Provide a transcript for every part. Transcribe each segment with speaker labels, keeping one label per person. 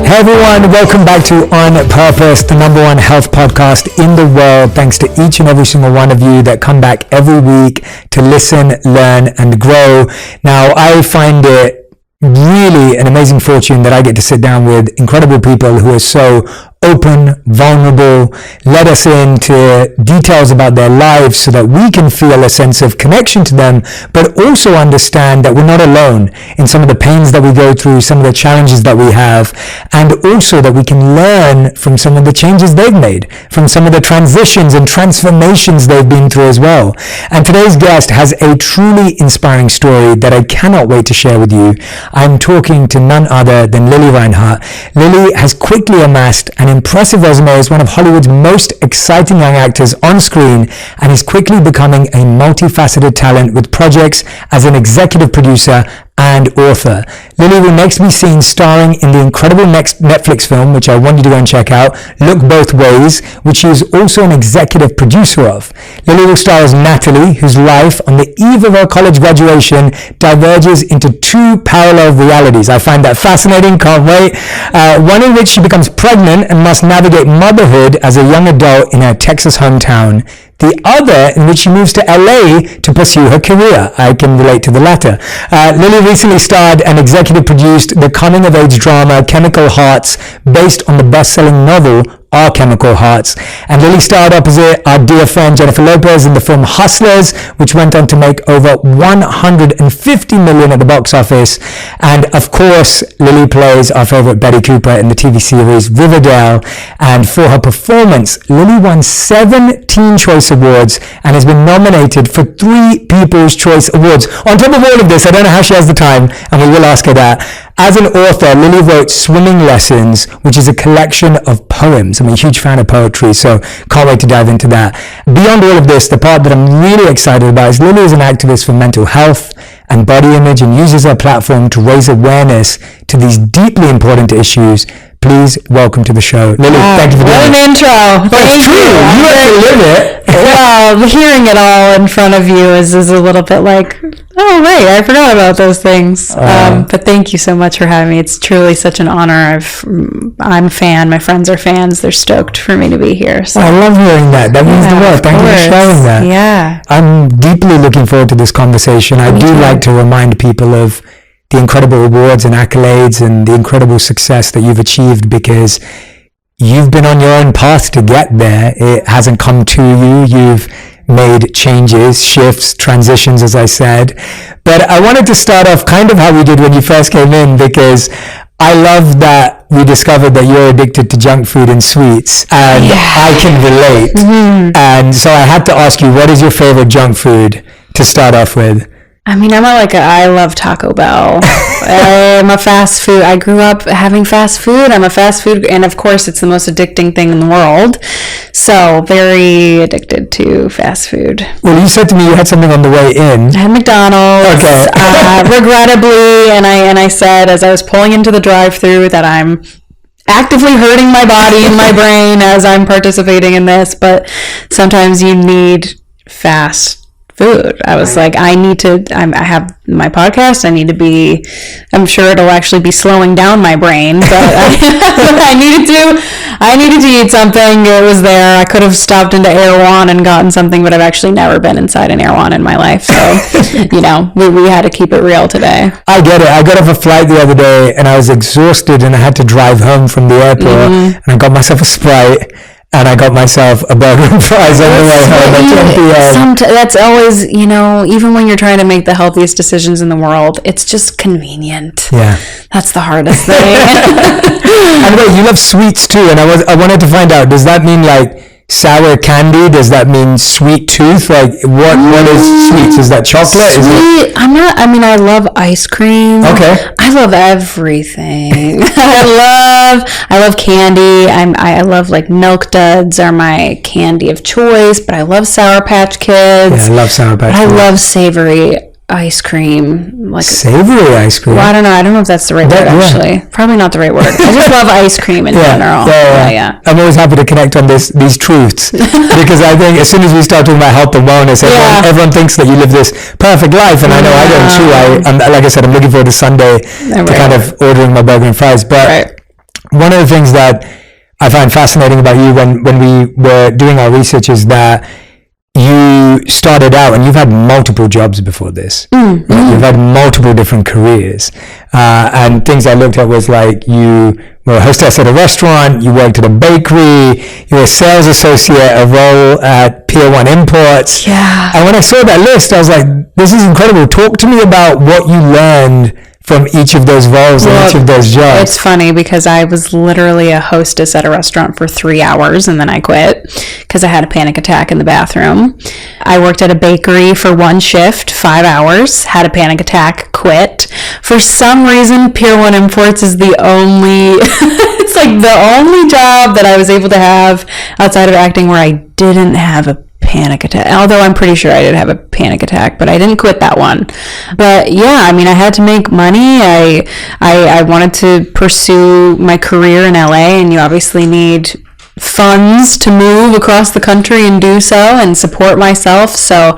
Speaker 1: Hey everyone, welcome back to On Purpose, the number one health podcast in the world. Thanks to each and every single one of you that come back every week to listen, learn, and grow. Now, I find it really an amazing fortune that I get to sit down with incredible people who are so open, vulnerable, let us into details about their lives so that we can feel a sense of connection to them, but also understand that we're not alone in some of the pains that we go through, some of the challenges that we have, and also that we can learn from some of the changes they've made, from some of the transitions and transformations they've been through as well. And today's guest has a truly inspiring story that I cannot wait to share with you. I'm talking to none other than Lily Reinhart. Lily has quickly amassed an impressive resume as one of Hollywood's most exciting young actors on screen, and is quickly becoming a multifaceted talent with projects as an executive producer and author. Lily will next be seen starring in the incredible next Netflix film, which I want you to go and check out, Look Both Ways, which she is also an executive producer of. Lily will star as Natalie, whose life on the eve of her college graduation diverges into two parallel realities. I find that fascinating, can't wait. One in which she becomes pregnant and must navigate motherhood as a young adult in her Texas hometown. The other in which she moves to LA to pursue her career. I can relate to the latter. Lily recently starred and executive produced the coming-of-age drama Chemical Hearts, based on the best-selling novel Our Chemical Hearts. And Lily starred opposite our dear friend Jennifer Lopez in the film Hustlers, which went on to make over $150 million at the box office. And of course, Lily plays our favorite Betty Cooper in the TV series Riverdale. And for her performance, Lily won 17 Choice Awards and has been nominated for 3 People's Choice Awards. On top of all of this, I don't know how she has the time, and we will ask her that. As an author, Lily wrote Swimming Lessons, which is a collection of poems. I'm a huge fan of poetry, so can't wait to dive into that. Beyond all of this, the part that I'm really excited about is Lily is an activist for mental health and body image and uses her platform to raise awareness to these deeply important issues. Please welcome to the show, Lily. Thank you for doing it.
Speaker 2: What an intro.
Speaker 1: That's true. You have to live it.
Speaker 2: Well, hearing it all in front of you is a little bit like, oh, right, I forgot about those things. But thank you so much for having me. It's truly such an honor. I'm a fan. My friends are fans. They're stoked for me to be here. So.
Speaker 1: I love hearing that. That means the world. Thank you for sharing that.
Speaker 2: Yeah.
Speaker 1: I'm deeply looking forward to this conversation. I do like to remind people of the incredible awards and accolades and the incredible success that you've achieved, because you've been on your own path to get there. It hasn't come to you. You've made changes, shifts, transitions, as I said. But I wanted to start off kind of how we did when you first came in, because I love that we discovered that you're addicted to junk food and sweets, and I can relate. Mm-hmm. And so I had to ask you, what is your favorite junk food to start off with?
Speaker 2: I mean, I love Taco Bell. I'm a fast food. I grew up having fast food. I'm a fast food, and of course, it's the most addicting thing in the world. So, very addicted to fast food.
Speaker 1: Well, you said to me you had something on the way in.
Speaker 2: I had McDonald's. Okay. Regrettably, and I said as I was pulling into the drive-thru that I'm actively hurting my body and my brain as I'm participating in this, but sometimes you need fast food. I was like, I have my podcast. I'm sure it'll actually be slowing down my brain, but I needed to eat something. It was there. I could have stopped into Erewhon and gotten something, but I've actually never been inside an Erewhon in my life. So, we had to keep it real today.
Speaker 1: I get it. I got off a flight the other day and I was exhausted and I had to drive home from the airport, and I got myself a Sprite. And I got myself a burger and fries on the way home at 10 p.m.
Speaker 2: That's always, even when you're trying to make the healthiest decisions in the world, it's just convenient.
Speaker 1: Yeah.
Speaker 2: That's the hardest thing.
Speaker 1: And wait, you love sweets too, and I wanted to find out, does that mean like sour candy? Does that mean sweet tooth? Like what is sweets? Is that chocolate?
Speaker 2: I love ice cream.
Speaker 1: Okay.
Speaker 2: I love everything. I love candy. I love like Milk Duds are my candy of choice, but I love Sour Patch Kids.
Speaker 1: Yeah, I love Sour Patch Kids.
Speaker 2: I love savory ice cream.
Speaker 1: Savory ice cream?
Speaker 2: Well, I don't know if that's the right word, actually. Probably not the right word. I just love ice cream in general. Yeah.
Speaker 1: I'm always happy to connect on these truths, because I think as soon as we start talking about health and wellness, everyone thinks that you live this perfect life, and I know I don't too. Like I said, I'm looking forward to Sunday to kind of ordering my burger and fries. But one of the things that I find fascinating about you when we were doing our research is that you started out and you've had multiple jobs before this.
Speaker 2: Mm-hmm.
Speaker 1: You've had multiple different careers. And things I looked at was like you were a hostess at a restaurant, you worked at a bakery, you were a sales associate, a role at Pier 1 Imports.
Speaker 2: Yeah.
Speaker 1: And when I saw that list, I was like, this is incredible. Talk to me about what you learned from each of those roles and each of those jobs.
Speaker 2: It's funny because I was literally a hostess at a restaurant for 3 hours and then I quit because I had a panic attack in the bathroom. I worked at a bakery for 1 shift, 5 hours, had a panic attack, quit. For some reason, Pier 1 Imports is the only, it's like the only job that I was able to have outside of acting where I didn't have a panic attack, although I'm pretty sure I did have a panic attack, but I didn't quit that one. But yeah, I mean, I had to make money. I wanted to pursue my career in LA, and you obviously need funds to move across the country and do so and support myself. So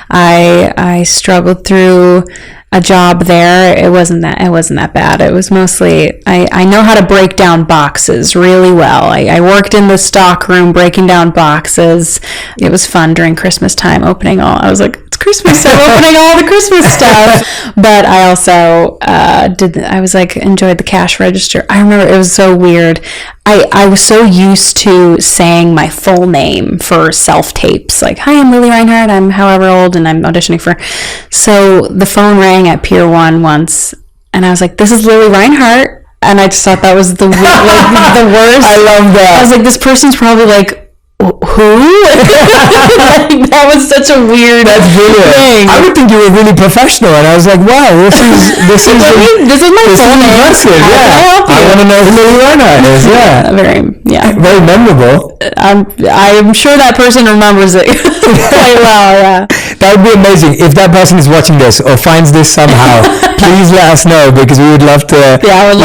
Speaker 2: I struggled through a job there. It wasn't that bad. It was mostly I know how to break down boxes really well. I worked in the stock room breaking down boxes. It was fun during Christmas time opening I was like, it's Christmas, so I'm opening all the Christmas stuff. But I also enjoyed the cash register. I remember it was so weird. I was so used to saying my full name for self-tapes. Like, hi, I'm Lily Reinhardt. I'm however old, and I'm auditioning for... So the phone rang at Pier 1 once, and I was like, this is Lily Reinhardt. And I just thought that was the worst.
Speaker 1: I love that.
Speaker 2: I was like, this person's probably like, who? Like, that was such a weird thing.
Speaker 1: I would think you were really professional, and I was like, wow, this is my full name. Impressive. Yeah, I want to know who Lily Reinhardt is. Yeah, very memorable.
Speaker 2: I'm sure that person remembers it quite well. Yeah,
Speaker 1: that would be amazing if that person is watching this or finds this somehow. Please let us know, because we would love to.
Speaker 2: Yeah, I would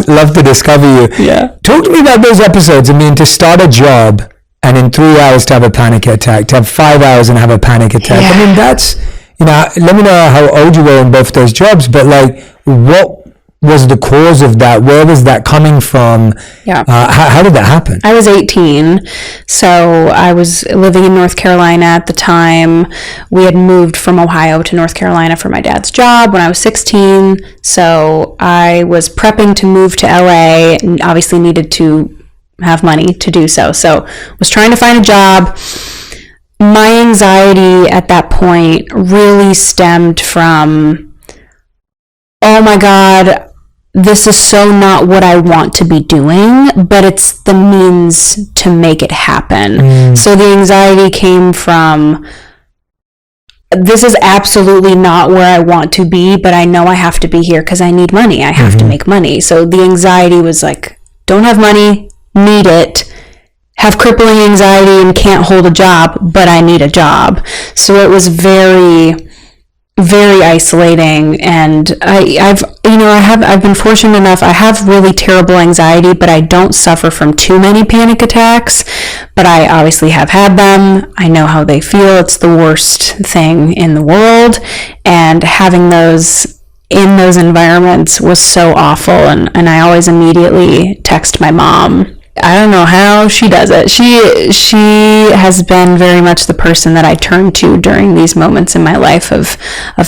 Speaker 1: love to discover you.
Speaker 2: Yeah,
Speaker 1: talk to me about those episodes. I mean, to start a job. And in 3 hours to have a panic attack, to have 5 hours and have a panic attack. Yeah. I mean, that's, let me know how old you were in both those jobs, but like, what was the cause of that? Where was that coming from?
Speaker 2: Yeah.
Speaker 1: How did that happen?
Speaker 2: I was 18, so I was living in North Carolina at the time. We had moved from Ohio to North Carolina for my dad's job when I was 16, so I was prepping to move to LA and obviously needed to have money to do so. So was trying to find a job. My anxiety at that point really stemmed from, oh my God, this is so not what I want to be doing, but it's the means to make it happen. So the anxiety came from, this is absolutely not where I want to be, but I know I have to be here because I need money. I have to make money. So the anxiety was like, don't have money, need it, have crippling anxiety and can't hold a job, but I need a job. So it was very, very isolating. And I've been fortunate enough. I have really terrible anxiety, but I don't suffer from too many panic attacks. But I obviously have had them. I know how they feel. It's the worst thing in the world. And having those in those environments was so awful. And I always immediately text my mom. I don't know how she does it. She has been very much the person that I turn to during these moments in my life of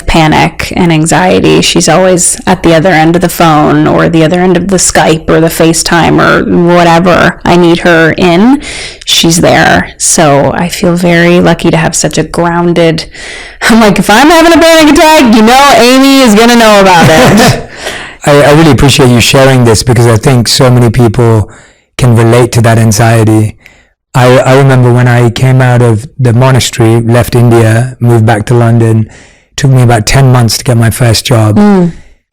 Speaker 2: panic and anxiety. She's always at the other end of the phone or the other end of the Skype or the FaceTime or whatever I need her in. She's there. So I feel very lucky to have such a grounded... I'm like, if I'm having a panic attack, Amy is going to know about it.
Speaker 1: I really appreciate you sharing this, because I think so many people can relate to that anxiety. I remember when I came out of the monastery, left India, moved back to London. It took me about 10 months to get my first job.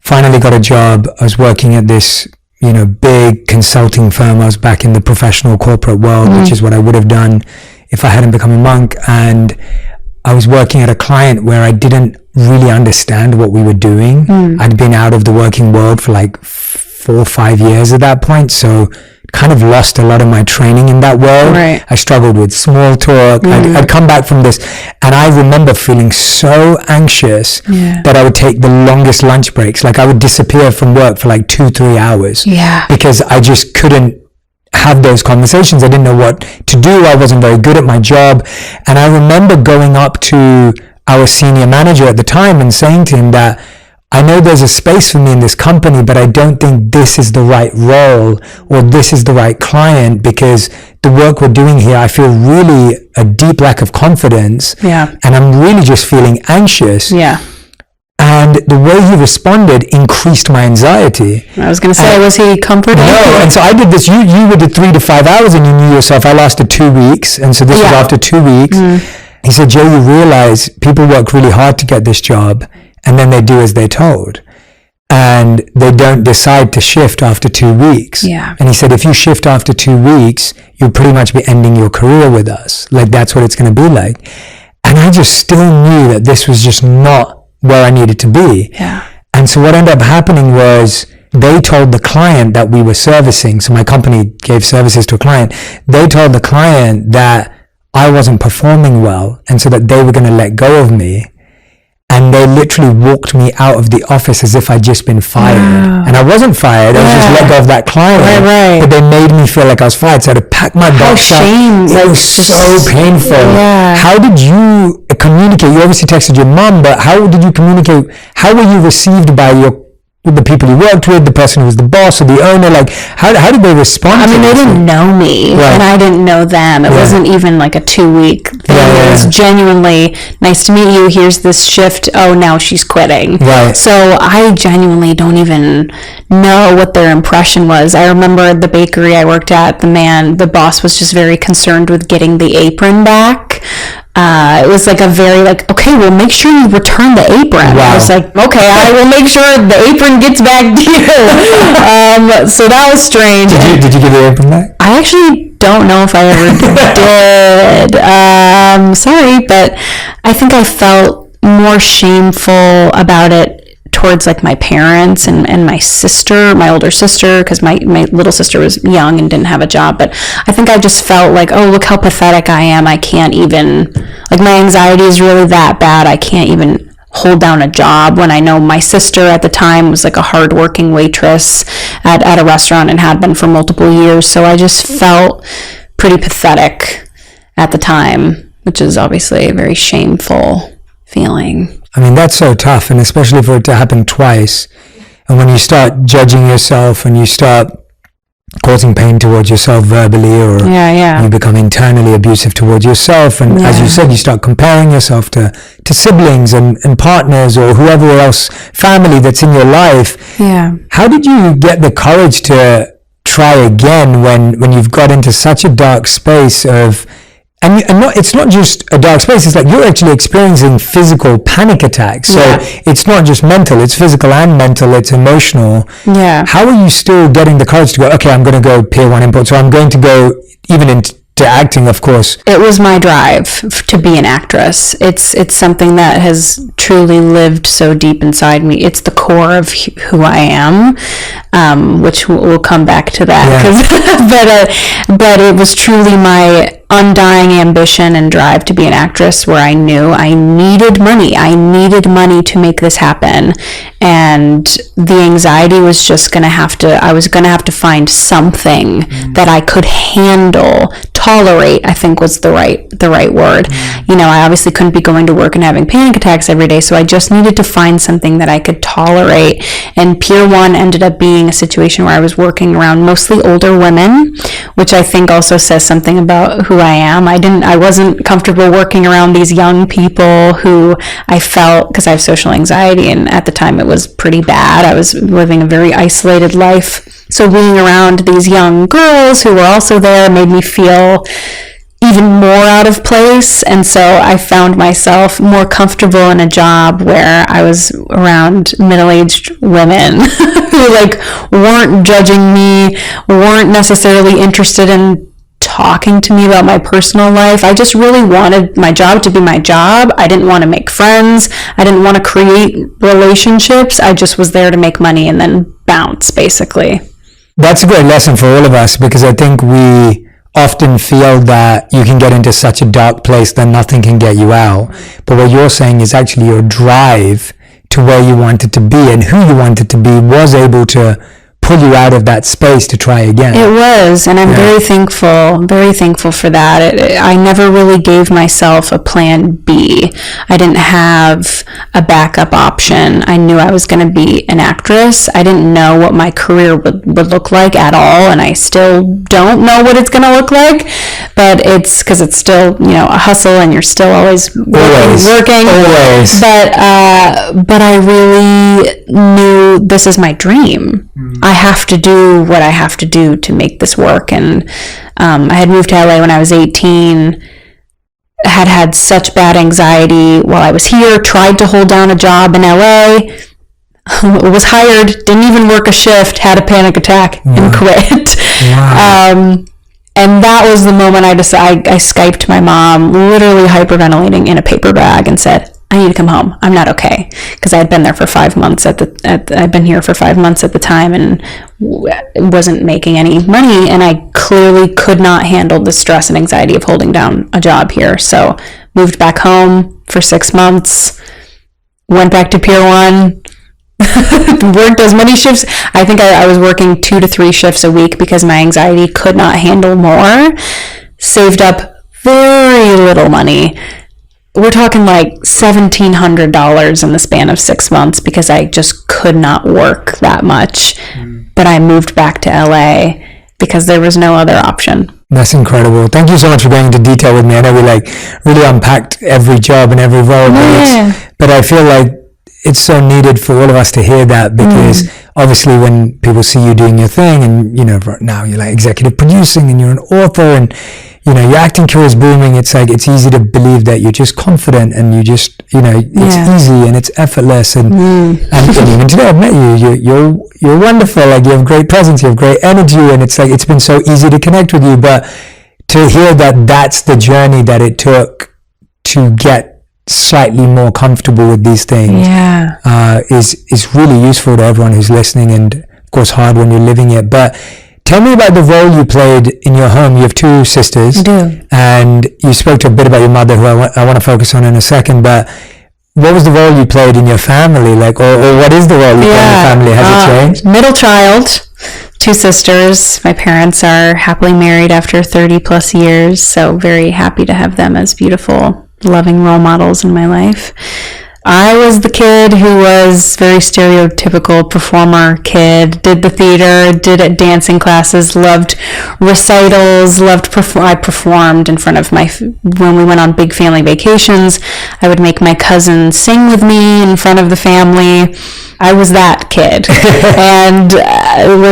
Speaker 1: Finally got a job. I was working at this, big consulting firm. I was back in the professional corporate world, which is what I would have done if I hadn't become a monk. And I was working at a client where I didn't really understand what we were doing. I'd been out of the working world for like 4 or 5 years at that point. So kind of lost a lot of my training in that world.
Speaker 2: Right.
Speaker 1: I struggled with small talk. I'd come back from this, and I remember feeling so anxious that I would take the longest lunch breaks. Like I would disappear from work for like 2-3 hours.
Speaker 2: Yeah.
Speaker 1: Because I just couldn't have those conversations. I didn't know what to do. I wasn't very good at my job. And I remember going up to our senior manager at the time and saying to him that I know there's a space for me in this company, but I don't think this is the right role or this is the right client, because the work we're doing here, I feel really a deep lack of confidence.
Speaker 2: Yeah.
Speaker 1: And I'm really just feeling anxious.
Speaker 2: Yeah.
Speaker 1: And the way he responded increased my anxiety.
Speaker 2: I was going to say, was he comforting?
Speaker 1: No, and so I did this. You did 3 to 5 hours and you knew yourself. I lasted 2 weeks. And so this was after 2 weeks. He said, Joe, you realize people work really hard to get this job, and then they do as they're told. And they don't decide to shift after 2 weeks.
Speaker 2: Yeah.
Speaker 1: And he said, if you shift after 2 weeks, you'll pretty much be ending your career with us. Like, that's what it's going to be like. And I just still knew that this was just not where I needed to be.
Speaker 2: Yeah.
Speaker 1: And so what ended up happening was they told the client that we were servicing. So my company gave services to a client. They told the client that I wasn't performing well, and so that they were going to let go of me. And they literally walked me out of the office as if I'd just been fired. Wow. And I wasn't fired. I was just let go of that client.
Speaker 2: Right.
Speaker 1: But they made me feel like I was fired. So I had to pack my box up. It was so painful.
Speaker 2: Yeah.
Speaker 1: How did you communicate? You obviously texted your mom, but how did you communicate? How were you received by the people you worked with, the person who was the boss or the owner? Like, how did they respond?
Speaker 2: I mean, they didn't know me, and I didn't know them. It wasn't even like a 2-week thing. It was genuinely, nice to meet you, here's this shift, oh, now she's quitting.
Speaker 1: Right.
Speaker 2: So I genuinely don't even know what their impression was. I remember at the bakery I worked at, the boss was just very concerned with getting the apron back. It was like a very okay, well, make sure you return the apron. Wow. I was like, okay, I will make sure the apron gets back to you. So that was strange.
Speaker 1: Did you give the apron back?
Speaker 2: I actually don't know if I ever did. Sorry, but I think I felt more shameful about it towards my parents and my sister, my older sister, because my little sister was young and didn't have a job. But I think I just felt like, oh, look how pathetic I am. I can't even, my anxiety is really that bad. I can't even hold down a job, when I know my sister at the time was a hardworking waitress at a restaurant and had been for multiple years. So I just felt pretty pathetic at the time, which is obviously a very shameful feeling.
Speaker 1: I mean, that's so tough, and especially for it to happen twice. And when you start judging yourself and you start causing pain towards yourself verbally, or you become internally abusive towards yourself, and as you said, you start comparing yourself to siblings and partners or whoever else, family that's in your life.
Speaker 2: Yeah.
Speaker 1: How did you get the courage to try again when you've got into such a dark space of... And it's not just a dark space, it's you're actually experiencing physical panic attacks. So it's not just mental, it's physical and mental, it's emotional.
Speaker 2: Yeah.
Speaker 1: How are you still getting the courage to go, okay, I'm going to go Pier 1 import, so I'm going to go even into acting, of course?
Speaker 2: It was my drive to be an actress. It's something that has truly lived so deep inside me. It's the core of who I am, which we'll come back to that. But it was truly my undying ambition and drive to be an actress, where I knew I needed money. I needed money to make this happen. And the anxiety was just I was going to have to find something that I could handle, tolerate, I think was the right word. I obviously couldn't be going to work and having panic attacks every day, so I just needed to find something that I could tolerate. And Pier 1 ended up being a situation where I was working around mostly older women, which I think also says something about who I am. I wasn't comfortable working around these young people who I felt, because I have social anxiety, and at the time it was pretty bad. I was living a very isolated life. So being around these young girls who were also there made me feel even more out of place. And so I found myself more comfortable in a job where I was around middle-aged women who weren't judging me, weren't necessarily interested in talking to me about my personal life. I just really wanted my job to be my job. I didn't want to make friends. I didn't want to create relationships. I just was there to make money and then bounce, basically.
Speaker 1: That's a great lesson for all of us, because I think we often feel that you can get into such a dark place that nothing can get you out. But what you're saying is actually your drive to where you wanted to be and who you wanted to be was able to pull you out of that space to try again.
Speaker 2: It was, and I'm very thankful for that. I never really gave myself a plan B. I didn't have a backup option. I knew I was going to be an actress. I didn't know what my career would look like at all, and I still don't know what it's going to look like, but it's because it's still, a hustle, and you're still always working.
Speaker 1: Always.
Speaker 2: But I really knew this is my dream. I have to do what I have to do to make this work. And I had moved to LA when I was 18, had such bad anxiety while I was here, tried to hold down a job in LA, was hired, didn't even work a shift, had a panic attack, and quit. Wow. And that was the moment I Skyped my mom, literally hyperventilating in a paper bag, and said, I need to come home. I'm not okay. Because I had been there for 5 months I'd been here for 5 months at the time, and wasn't making any money, and I clearly could not handle the stress and anxiety of holding down a job here. So moved back home for 6 months, went back to Pier 1, worked as many shifts. I think I was working 2 to 3 shifts a week because my anxiety could not handle more. Saved up very little money. We're talking like $1,700 in the span of 6 months because I just could not work that much. But I moved back to LA because there was no other option.
Speaker 1: That's incredible. Thank you so much for going into detail with me. I know we really unpacked every job and every role, but I feel like it's so needed for all of us to hear that, because obviously when people see you doing your thing, and right now you're like executive producing and you're an author, and your acting career is booming, it's like it's easy to believe that you're just confident and you just it's easy and it's effortless, and even today I've met you're wonderful, like you have great presence, you have great energy, and it's like it's been so easy to connect with you. But to hear that that's the journey that it took to get slightly more comfortable with these things is really useful to everyone who's listening, and of course hard when you're living it. But tell me about the role you played in your home. You have 2 sisters.
Speaker 2: I do.
Speaker 1: And you spoke to a bit about your mother, who I want to focus on in a second, but what was the role you played in your family? Or what is the role you play in your family? Has it changed?
Speaker 2: Middle child, 2 sisters. My parents are happily married after 30 plus years, so very happy to have them as beautiful, loving role models in my life. I was the kid who was very stereotypical performer kid, did the theater, did dancing classes, loved recitals, I performed in front of when we went on big family vacations, I would make my cousin sing with me in front of the family. I was that kid, and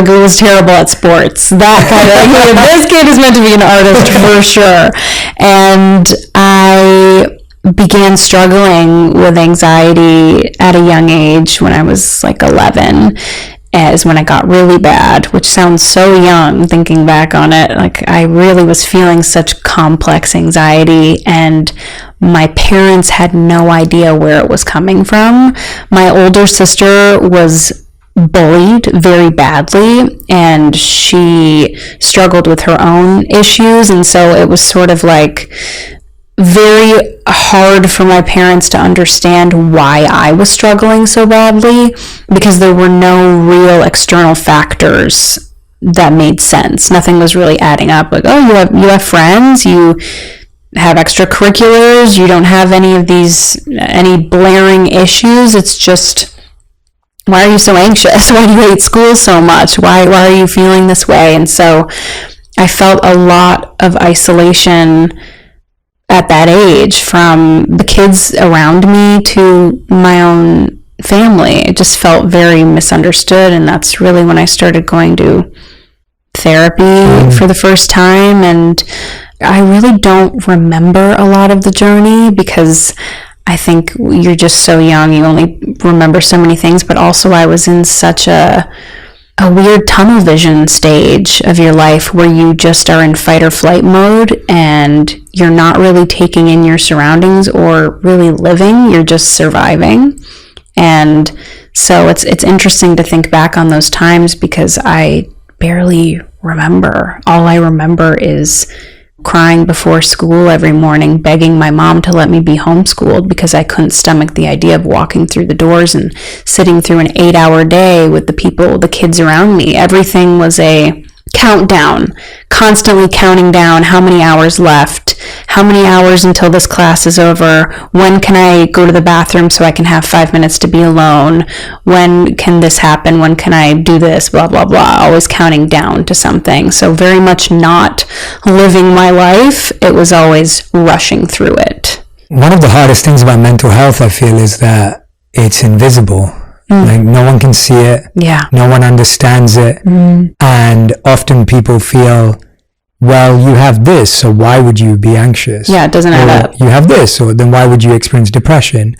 Speaker 2: was terrible at sports. That kind of, this kid is meant to be an artist for sure. And I began struggling with anxiety at a young age when I was like 11, as when it got really bad, which sounds so young thinking back on it. Like I really was feeling such complex anxiety, and my parents had no idea where it was coming from. My older sister was bullied very badly, and she struggled with her own issues, and so it was sort of like very hard for my parents to understand why I was struggling so badly, because there were no real external factors that made sense. Nothing was really adding up. Like, oh, you have friends, you have extracurriculars, you don't have any blaring issues. It's just, why are you so anxious? Why do you hate school so much? Why are you feeling this way? And so I felt a lot of isolation at that age, from the kids around me to my own family. It just felt very misunderstood, and that's really when I started going to therapy for the first time. And I really don't remember a lot of the journey, because I think you're just so young, you only remember so many things. But also I was in such a weird tunnel vision stage of your life where you just are in fight or flight mode, and you're not really taking in your surroundings or really living, you're just surviving. And so it's interesting to think back on those times, because I barely remember. All I remember is crying before school every morning, begging my mom to let me be homeschooled because I couldn't stomach the idea of walking through the doors and sitting through an 8-hour day with the kids around me. Everything was a countdown, constantly counting down how many hours left, how many hours until this class is over, when can I go to the bathroom so I can have 5 minutes to be alone, when can this happen, when can I do this, blah, blah, blah, always counting down to something. So very much not living my life. It was always rushing through it.
Speaker 1: One of the hardest things about mental health, I feel, is that it's invisible. Like no one can see it.
Speaker 2: Yeah.
Speaker 1: No one understands it. And often people feel, well, you have this, so why would you be anxious?
Speaker 2: Yeah, it doesn't add up.
Speaker 1: You have this, so then why would you experience depression?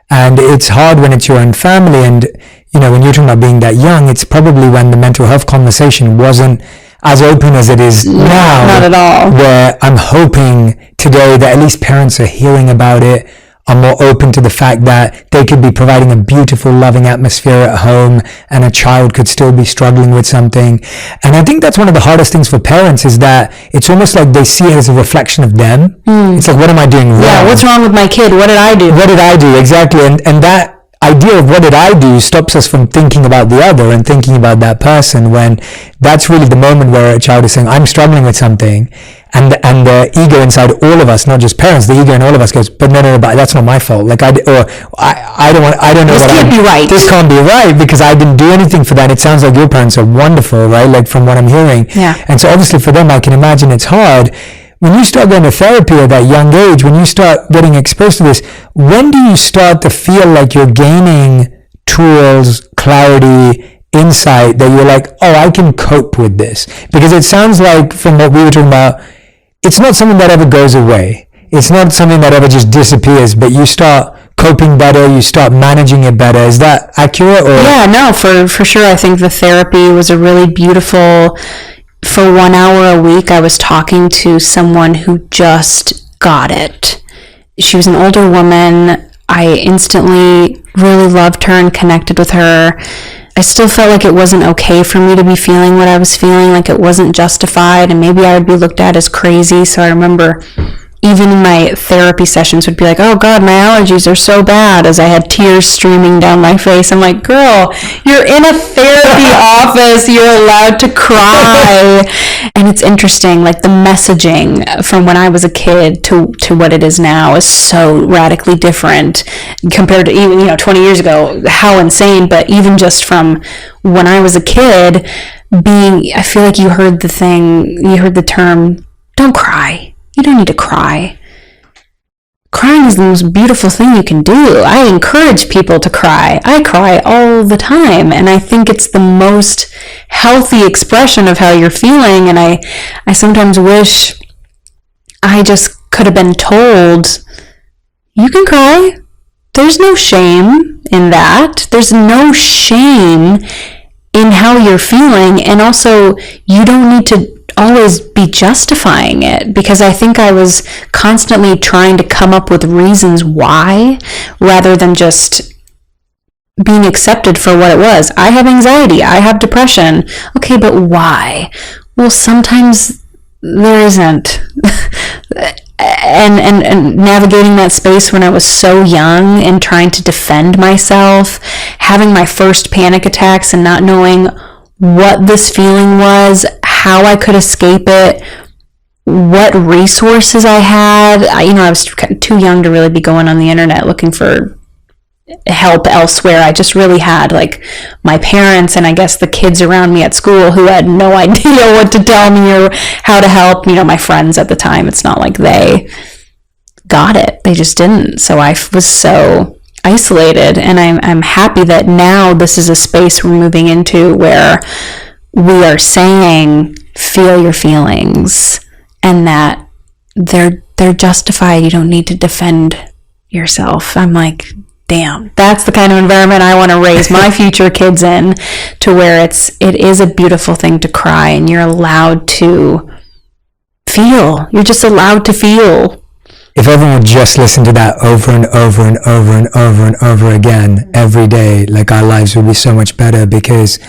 Speaker 1: And it's hard when it's your own family. And, you know, when you're talking about being that young, it's probably when the mental health conversation wasn't as open as it is now.
Speaker 2: Not at all.
Speaker 1: Where I'm hoping today that at least parents are hearing about it, are more open to the fact that they could be providing a beautiful, loving atmosphere at home and a child could still be struggling with something. And I think that's one of the hardest things for parents, is that it's almost like they see it as a reflection of them. It's like, what am I doing wrong?
Speaker 2: Yeah, what's wrong with my kid? What did I do?
Speaker 1: What did I do? Exactly. And that idea of what did I do stops us from thinking about the other and thinking about that person, when that's really the moment where a child is saying, I'm struggling with something. And the ego inside all of us, not just parents, the ego in all of us goes, but no, but that's not my fault. Like I don't know.
Speaker 2: This can't be right.
Speaker 1: This can't be right because I didn't do anything for that. It sounds like your parents are wonderful, right? Like from what I'm hearing.
Speaker 2: Yeah.
Speaker 1: And so obviously for them, I can imagine it's hard. When you start going to therapy at that young age, when you start getting exposed to this, when do you start to feel like you're gaining tools, clarity, insight, that you're like, oh, I can cope with this? Because it sounds like from what we were talking about, it's not something that ever goes away. It's not something that ever just disappears, but you start coping better, you start managing it better. Is that accurate? Or?
Speaker 2: Yeah, no, for sure. I think the therapy was a really beautiful. For 1 hour a week, I was talking to someone who just got it. She was an older woman. I instantly really loved her and connected with her. I still felt like it wasn't okay for me to be feeling what I was feeling, like it wasn't justified, and maybe I would be looked at as crazy. So I remember even in my therapy sessions would be like, oh God, my allergies are so bad, as I had tears streaming down my face. I'm like, girl, you're in a therapy office, you're allowed to cry. And it's interesting, like the messaging from when I was a kid to what it is now is so radically different compared to even, 20 years ago. How insane. But even just from when I was a kid, I feel like you heard the term, don't cry. You don't need to cry. Crying is the most beautiful thing you can do. I encourage people to cry. I cry all the time, and I think it's the most healthy expression of how you're feeling. And I sometimes wish I just could have been told, you can cry. There's no shame in that. There's no shame in how you're feeling, and also you don't need to always be justifying it, because I think I was constantly trying to come up with reasons why, rather than just being accepted for what it was. I have anxiety, I have depression. Okay, but why? Well, sometimes there isn't. And navigating that space when I was so young and trying to defend myself, having my first panic attacks and not knowing what this feeling was, how I could escape it, what resources I had. I was too young to really be going on the internet looking for help elsewhere. I just really had like my parents and I guess the kids around me at school who had no idea what to tell me or how to help. My friends at the time, it's not like they got it. They just didn't. So I was so isolated, and I'm happy that now this is a space we're moving into where we are saying, feel your feelings, and that they're justified. You don't need to defend yourself. I'm like, damn, that's the kind of environment I want to raise my future kids in, to where it is a beautiful thing to cry, and you're allowed to feel. You're just allowed to feel.
Speaker 1: If everyone would just listen to that over and over and over and over and over again every day, like our lives would be so much better. Because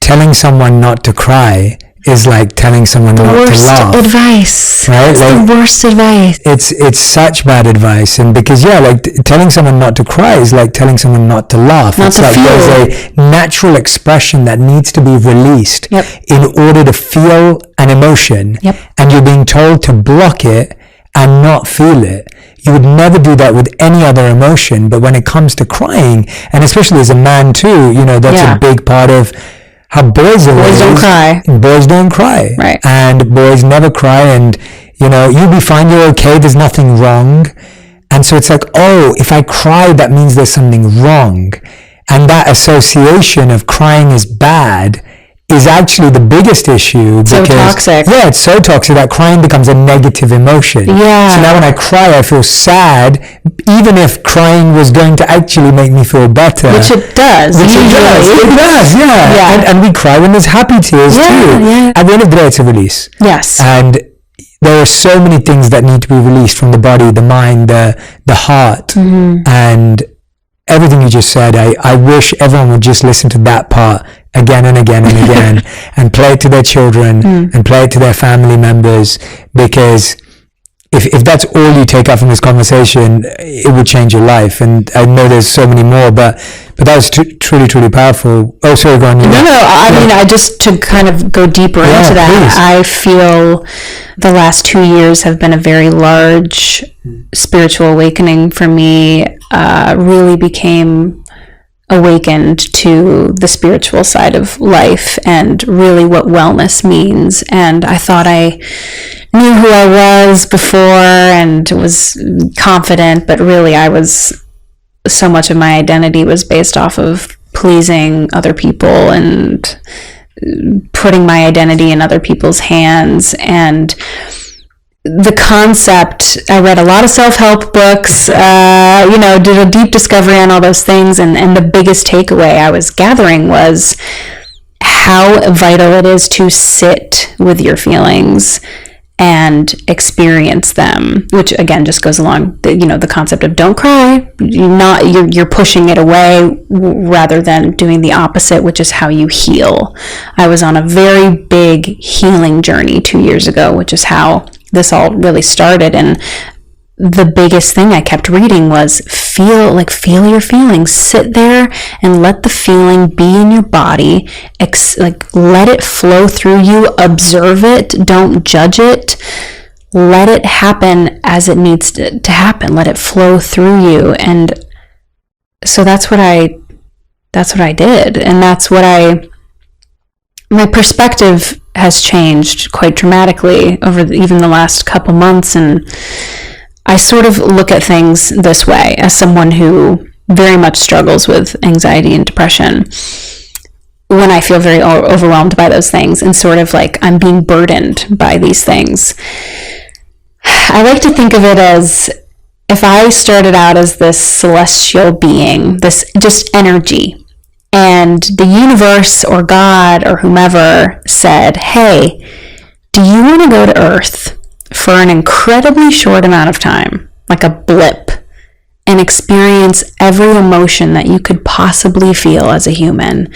Speaker 1: telling someone not to cry is like telling someone not to laugh.
Speaker 2: Worst advice.
Speaker 1: Right?
Speaker 2: It's
Speaker 1: like,
Speaker 2: the worst advice.
Speaker 1: It's such bad advice. And because, like telling someone not to cry is like telling someone not to laugh.
Speaker 2: Not
Speaker 1: it's
Speaker 2: to
Speaker 1: like
Speaker 2: feel.
Speaker 1: there's a natural expression that needs to be released in order to feel an emotion. And you're being told to block it and not feel it. You would never do that with any other emotion. But when it comes to crying, and especially as a man too, that's a big part of how boys
Speaker 2: don't cry.
Speaker 1: Boys don't cry.
Speaker 2: Right.
Speaker 1: And boys never cry. And, you'll be fine. You're okay. There's nothing wrong. And so it's like, oh, if I cry, that means there's something wrong. And that association of crying is bad is actually the biggest issue.
Speaker 2: So toxic.
Speaker 1: Yeah, it's so toxic that crying becomes a negative emotion.
Speaker 2: Yeah.
Speaker 1: So now when I cry, I feel sad, even if crying was going to actually make me feel better.
Speaker 2: Which it does.
Speaker 1: It does, yeah. And we cry when there's happy tears too.
Speaker 2: Yeah.
Speaker 1: At the end of the day, it's a release.
Speaker 2: Yes.
Speaker 1: And there are so many things that need to be released from the body, the mind, the heart, and everything you just said. I wish everyone would just listen to that part again and again and again and play it to their children and play it to their family members, because if that's all you take out from this conversation, it would change your life. And I know there's so many more, but that was truly powerful. Oh, sorry, go on.
Speaker 2: No, I mean, I just to kind of go deeper into that, please. I feel the last 2 years have been a very large spiritual awakening for me. Really became awakened to the spiritual side of life and really what wellness means. And I thought I knew who I was before and was confident, but really so much of my identity was based off of pleasing other people and putting my identity in other people's hands. And the concept, I read a lot of self-help books, did a deep discovery on all those things, and the biggest takeaway I was gathering was how vital it is to sit with your feelings and experience them, which again just goes along the concept of don't cry. You're pushing it away rather than doing the opposite, which is how you heal. I was on a very big healing journey 2 years ago, which is how this all really started. And the biggest thing I kept reading was feel your feelings, sit there and let the feeling be in your body, let it flow through you, observe it, don't judge it, let it happen as it needs to happen, let it flow through you. And so that's what I did, and that's what my perspective has changed quite dramatically over even the last couple months. And I sort of look at things this way as someone who very much struggles with anxiety and depression. When I feel very overwhelmed by those things and sort of like I'm being burdened by these things, I like to think of it as if I started out as this celestial being, this just energy, and the universe or God or whomever said, hey, do you want to go to Earth for an incredibly short amount of time, like a blip, and experience every emotion that you could possibly feel as a human?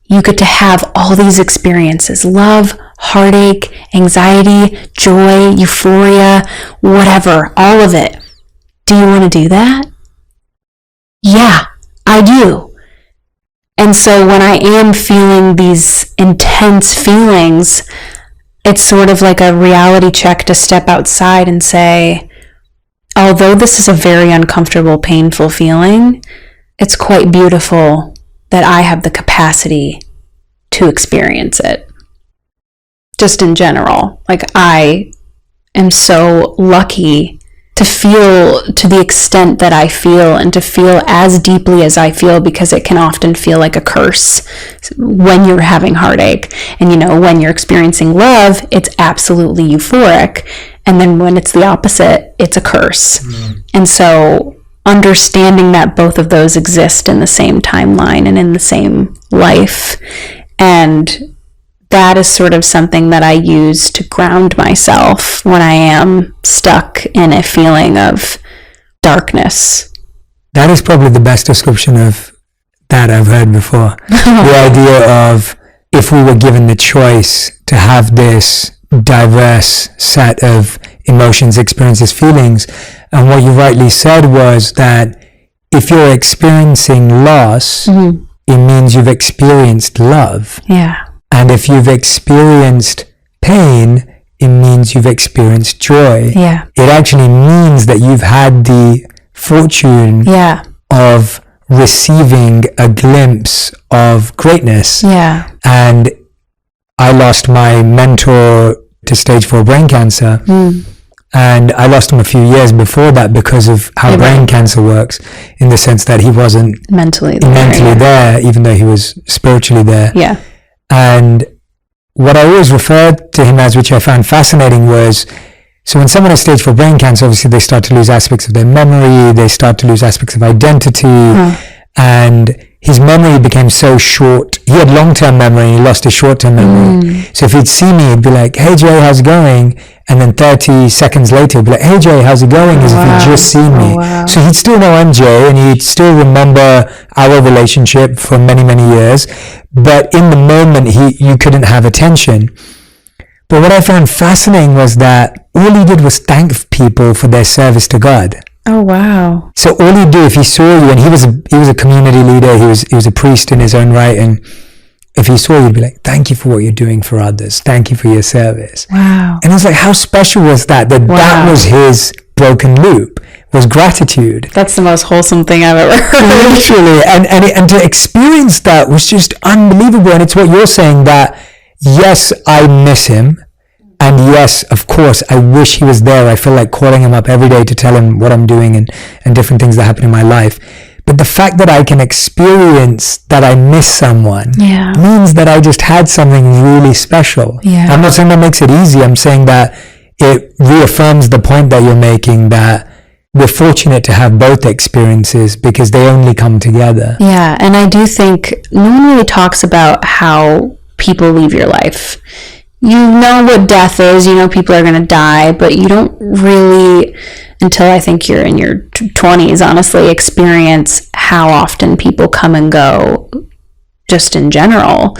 Speaker 2: You get to have all these experiences: love, heartache, anxiety, joy, euphoria, whatever, all of it. Do you want to do that? Yeah, I do. And so when I am feeling these intense feelings, it's sort of like a reality check to step outside and say, although this is a very uncomfortable, painful feeling, it's quite beautiful that I have the capacity to experience it. Just in general, like I am so lucky to feel to the extent that I feel and to feel as deeply as I feel, because it can often feel like a curse when you're having heartache. And when you're experiencing love, it's absolutely euphoric. And then when it's the opposite, it's a curse. And so understanding that both of those exist in the same timeline and in the same life, and that is sort of something that I use to ground myself when I am stuck in a feeling of darkness.
Speaker 1: That is probably the best description of that I've heard before. The idea of if we were given the choice to have this diverse set of emotions, experiences, feelings. And what you rightly said was that if you're experiencing loss, it means you've experienced love.
Speaker 2: Yeah.
Speaker 1: And if you've experienced pain, it means you've experienced joy.
Speaker 2: Yeah.
Speaker 1: It actually means that you've had the fortune of receiving a glimpse of greatness.
Speaker 2: Yeah.
Speaker 1: And I lost my mentor to stage 4 brain cancer. And I lost him a few years before that because of how brain cancer works, in the sense that he wasn't
Speaker 2: mentally there,
Speaker 1: even though he was spiritually there.
Speaker 2: Yeah.
Speaker 1: And what I always referred to him as, which I found fascinating, was, so when someone has stage 4 brain cancer, obviously they start to lose aspects of their memory, they start to lose aspects of identity, and his memory became so short. He had long-term memory and he lost his short-term memory. So if he'd see me, he'd be like, "Hey Jay, how's it going?" And then 30 seconds later, he'd be like, "Hey Jay, how's it going?" As if he'd just seen me. So he'd still know I'm Jay, and he'd still remember our relationship for many, many years. But in the moment, you couldn't have attention. But what I found fascinating was that all he did was thank people for their service to God.
Speaker 2: Oh, wow.
Speaker 1: So all he'd do, if he saw you, and he was a community leader, he was a priest in his own right, and if he saw you, he'd be like, "Thank you for what you're doing for others. Thank you for your service."
Speaker 2: Wow.
Speaker 1: And I was like, how special was that? That was his broken loop, was gratitude.
Speaker 2: That's the most wholesome thing I've ever heard.
Speaker 1: Literally. And to experience that was just unbelievable. And it's what you're saying, that yes, I miss him. And yes, of course, I wish he was there. I feel like calling him up every day to tell him what I'm doing and different things that happen in my life. But the fact that I can experience that I miss someone means that I just had something really special.
Speaker 2: Yeah.
Speaker 1: I'm not saying that makes it easy. I'm saying that it reaffirms the point that you're making, that we're fortunate to have both experiences because they only come together.
Speaker 2: Yeah, and I do think no one really talks about how people leave your life. You know what death is, you know people are going to die, but you don't really, until I think you're in your 20s, honestly, experience how often people come and go just in general.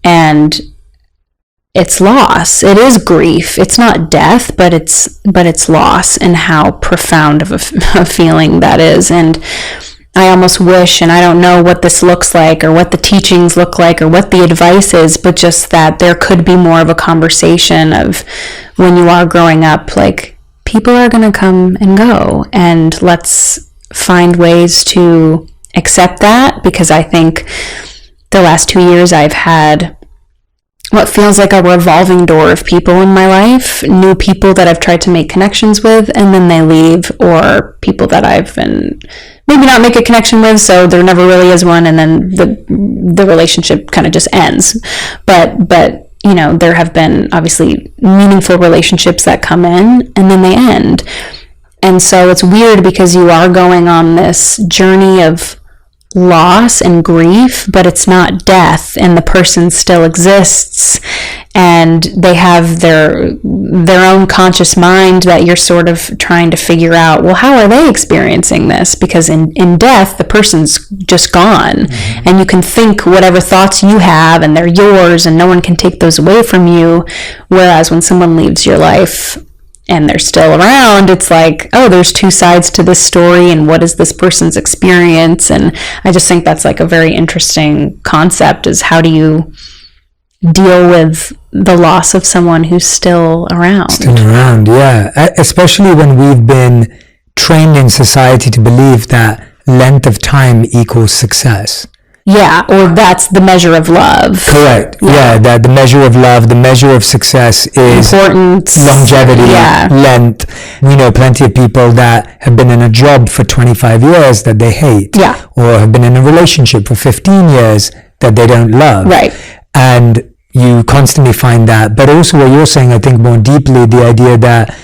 Speaker 2: And it's loss. It is grief. It's not death, but it's loss, and how profound of a feeling that is. And I almost wish, and I don't know what this looks like or what the teachings look like or what the advice is, but just that there could be more of a conversation of, when you are growing up, like, people are going to come and go, and let's find ways to accept that. Because I think the last 2 years I've had what feels like a revolving door of people in my life, new people that I've tried to make connections with, and then they leave, or people that I've been maybe not make a connection with, so there never really is one, and then the relationship kind of just ends. But you know, there have been obviously meaningful relationships that come in and then they end. And so it's weird because you are going on this journey of loss and grief, but it's not death, and the person still exists, and they have their own conscious mind that you're sort of trying to figure out, well, how are they experiencing this? Because in death, the person's just gone, and you can think whatever thoughts you have, and they're yours, and no one can take those away from you. Whereas when someone leaves your life and they're still around, it's like, oh, there's two sides to this story, and what is this person's experience? And I just think that's like a very interesting concept, is how do you deal with the loss of someone who's still around?
Speaker 1: Still around, yeah. Especially when we've been trained in society to believe that length of time equals success.
Speaker 2: Yeah, or that's the measure of love.
Speaker 1: Correct. Yeah, that the measure of love, the measure of success is
Speaker 2: importance,
Speaker 1: longevity, length. We know plenty of people that have been in a job for 25 years that they hate, or have been in a relationship for 15 years that they don't love.
Speaker 2: Right.
Speaker 1: And you constantly find that. But also what you're saying, I think more deeply, the idea that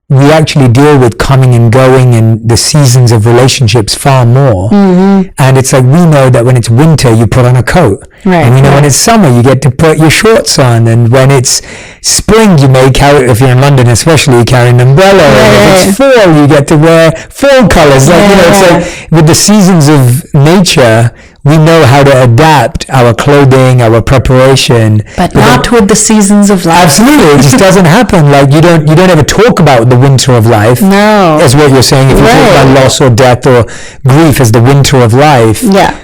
Speaker 1: we actually deal with coming and going and the seasons of relationships far more. And it's like, we know that when it's winter, you put on a coat. Right. And we know when it's summer, you get to put your shorts on. And when it's spring, you may carry, if you're in London especially, you carry an umbrella. And if it's fall, you get to wear fall colors. Like, you know, it's like with the seasons of nature, we know how to adapt our clothing, our preparation.
Speaker 2: But not with the seasons of life.
Speaker 1: Absolutely. It just doesn't happen. Like you don't ever talk about the winter of life.
Speaker 2: No.
Speaker 1: That's what you're saying. If you talk about loss or death or grief as the winter of life.
Speaker 2: Yeah.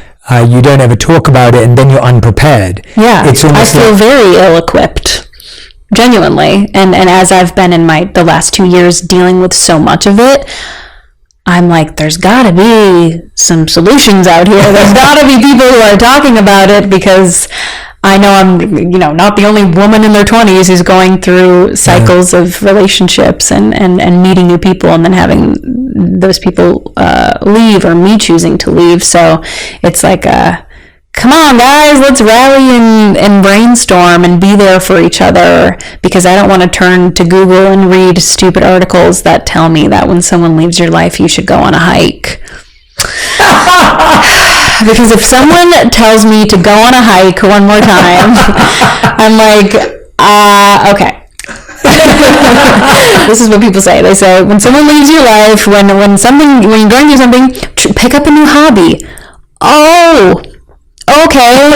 Speaker 1: You don't ever talk about it, and then you're unprepared.
Speaker 2: Yeah.
Speaker 1: It's almost
Speaker 2: I feel very ill-equipped. Genuinely. And as I've been in the last 2 years dealing with so much of it, I'm like, there's got to be some solutions out here. There's got to be people who are talking about it, because I know I'm, not the only woman in their 20s who's going through cycles of relationships and meeting new people and then having those people leave, or me choosing to leave. So it's like, come on, guys, let's rally and brainstorm and be there for each other, because I don't want to turn to Google and read stupid articles that tell me that when someone leaves your life, you should go on a hike. Because if someone tells me to go on a hike one more time, I'm like, okay. This is what people say. They say, when someone leaves your life, when you're going through something, pick up a new hobby. Oh, okay,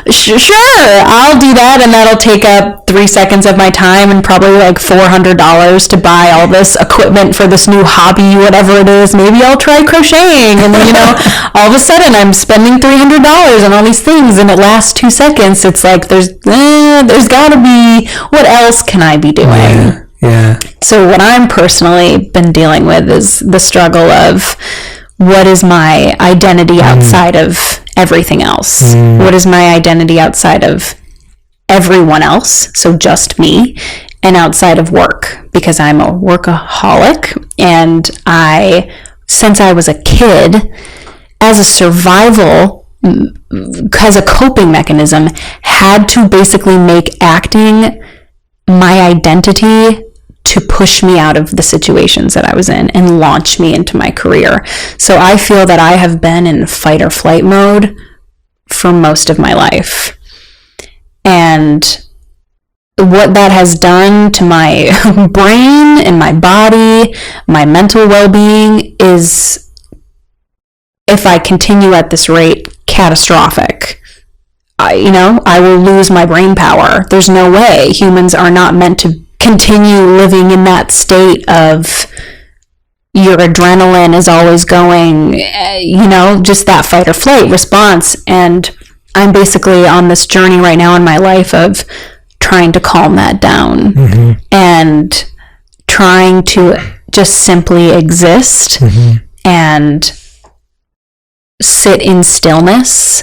Speaker 2: sure, I'll do that, and that'll take up 3 seconds of my time and probably like $400 to buy all this equipment for this new hobby, whatever it is. Maybe I'll try crocheting, and all of a sudden I'm spending $300 on all these things, and it lasts 2 seconds. It's like there's gotta be, what else can I be doing?
Speaker 1: Yeah.
Speaker 2: So what I'm personally been dealing with is the struggle of, what is my identity outside of everything else? What is my identity outside of everyone else? So just me, and outside of work, because I'm a workaholic, and since I was a kid, as a survival, as a coping mechanism, had to basically make acting my identity to push me out of the situations that I was in and launch me into my career. So I feel that I have been in fight or flight mode for most of my life. And what that has done to my brain and my body, my mental well-being, is, if I continue at this rate, catastrophic. I will lose my brain power. There's no way. Humans are not meant to continue living in that state of your adrenaline is always going, just that fight or flight response. And I'm basically on this journey right now in my life of trying to calm that down, and trying to just simply exist and sit in stillness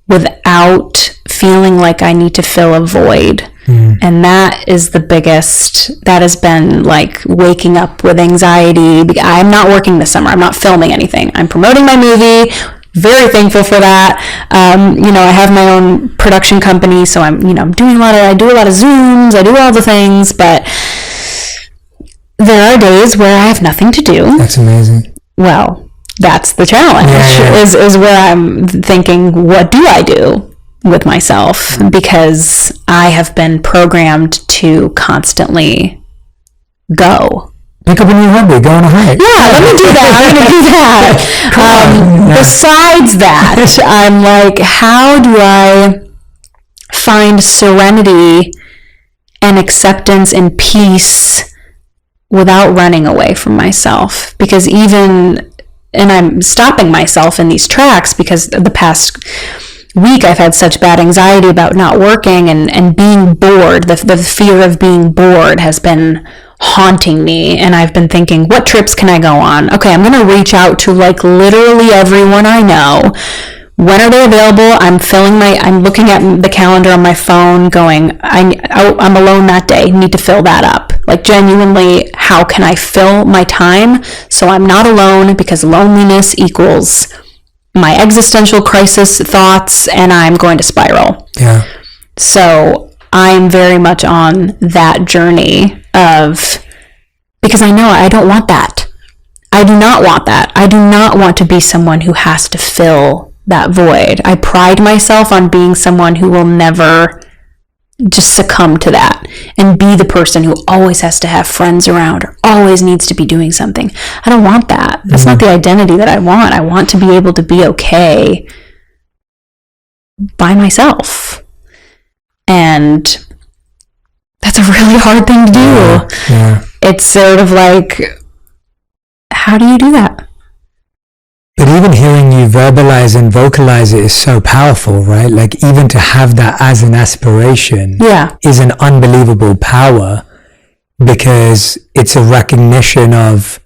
Speaker 2: without feeling like I need to fill a void. And that is the biggest, that has been like waking up with anxiety. I'm not working this summer. I'm not filming anything. I'm promoting my movie. Very thankful for that. I have my own production company, so I'm doing I do a lot of Zooms, I do all the things, but there are days where I have nothing to do.
Speaker 1: That's amazing.
Speaker 2: Well, that's the challenge, is where I'm thinking, what do I do with myself? Because I have been programmed to constantly go.
Speaker 1: Pick up a new hobby, go on a hike.
Speaker 2: Yeah, let me do that. I'm going to do that. Besides that, I'm like, how do I find serenity and acceptance and peace without running away from myself? Because and I'm stopping myself in these tracks, because the past week I've had such bad anxiety about not working and being bored. The fear of being bored has been haunting me, and I've been thinking, what trips can I go on? Okay, I'm going to reach out to like literally everyone I know. When are they available? I'm looking at the calendar on my phone going, I'm alone that day, need to fill that up. Like, genuinely, how can I fill my time so I'm not alone? Because loneliness equals my existential crisis thoughts, and I'm going to spiral.
Speaker 1: Yeah.
Speaker 2: So I'm very much on that journey because I know I don't want that. I do not want that. I do not want to be someone who has to fill that void. I pride myself on being someone who will never just succumb to that and be the person who always has to have friends around or always needs to be doing something. I don't want that. That's not the identity that I want. I want to be able to be okay by myself. And that's a really hard thing to do.
Speaker 1: Yeah.
Speaker 2: It's sort of like, how do you do that?
Speaker 1: But even hearing you verbalize and vocalize it is so powerful, right? Like even to have that as an aspiration is an unbelievable power, because it's a recognition of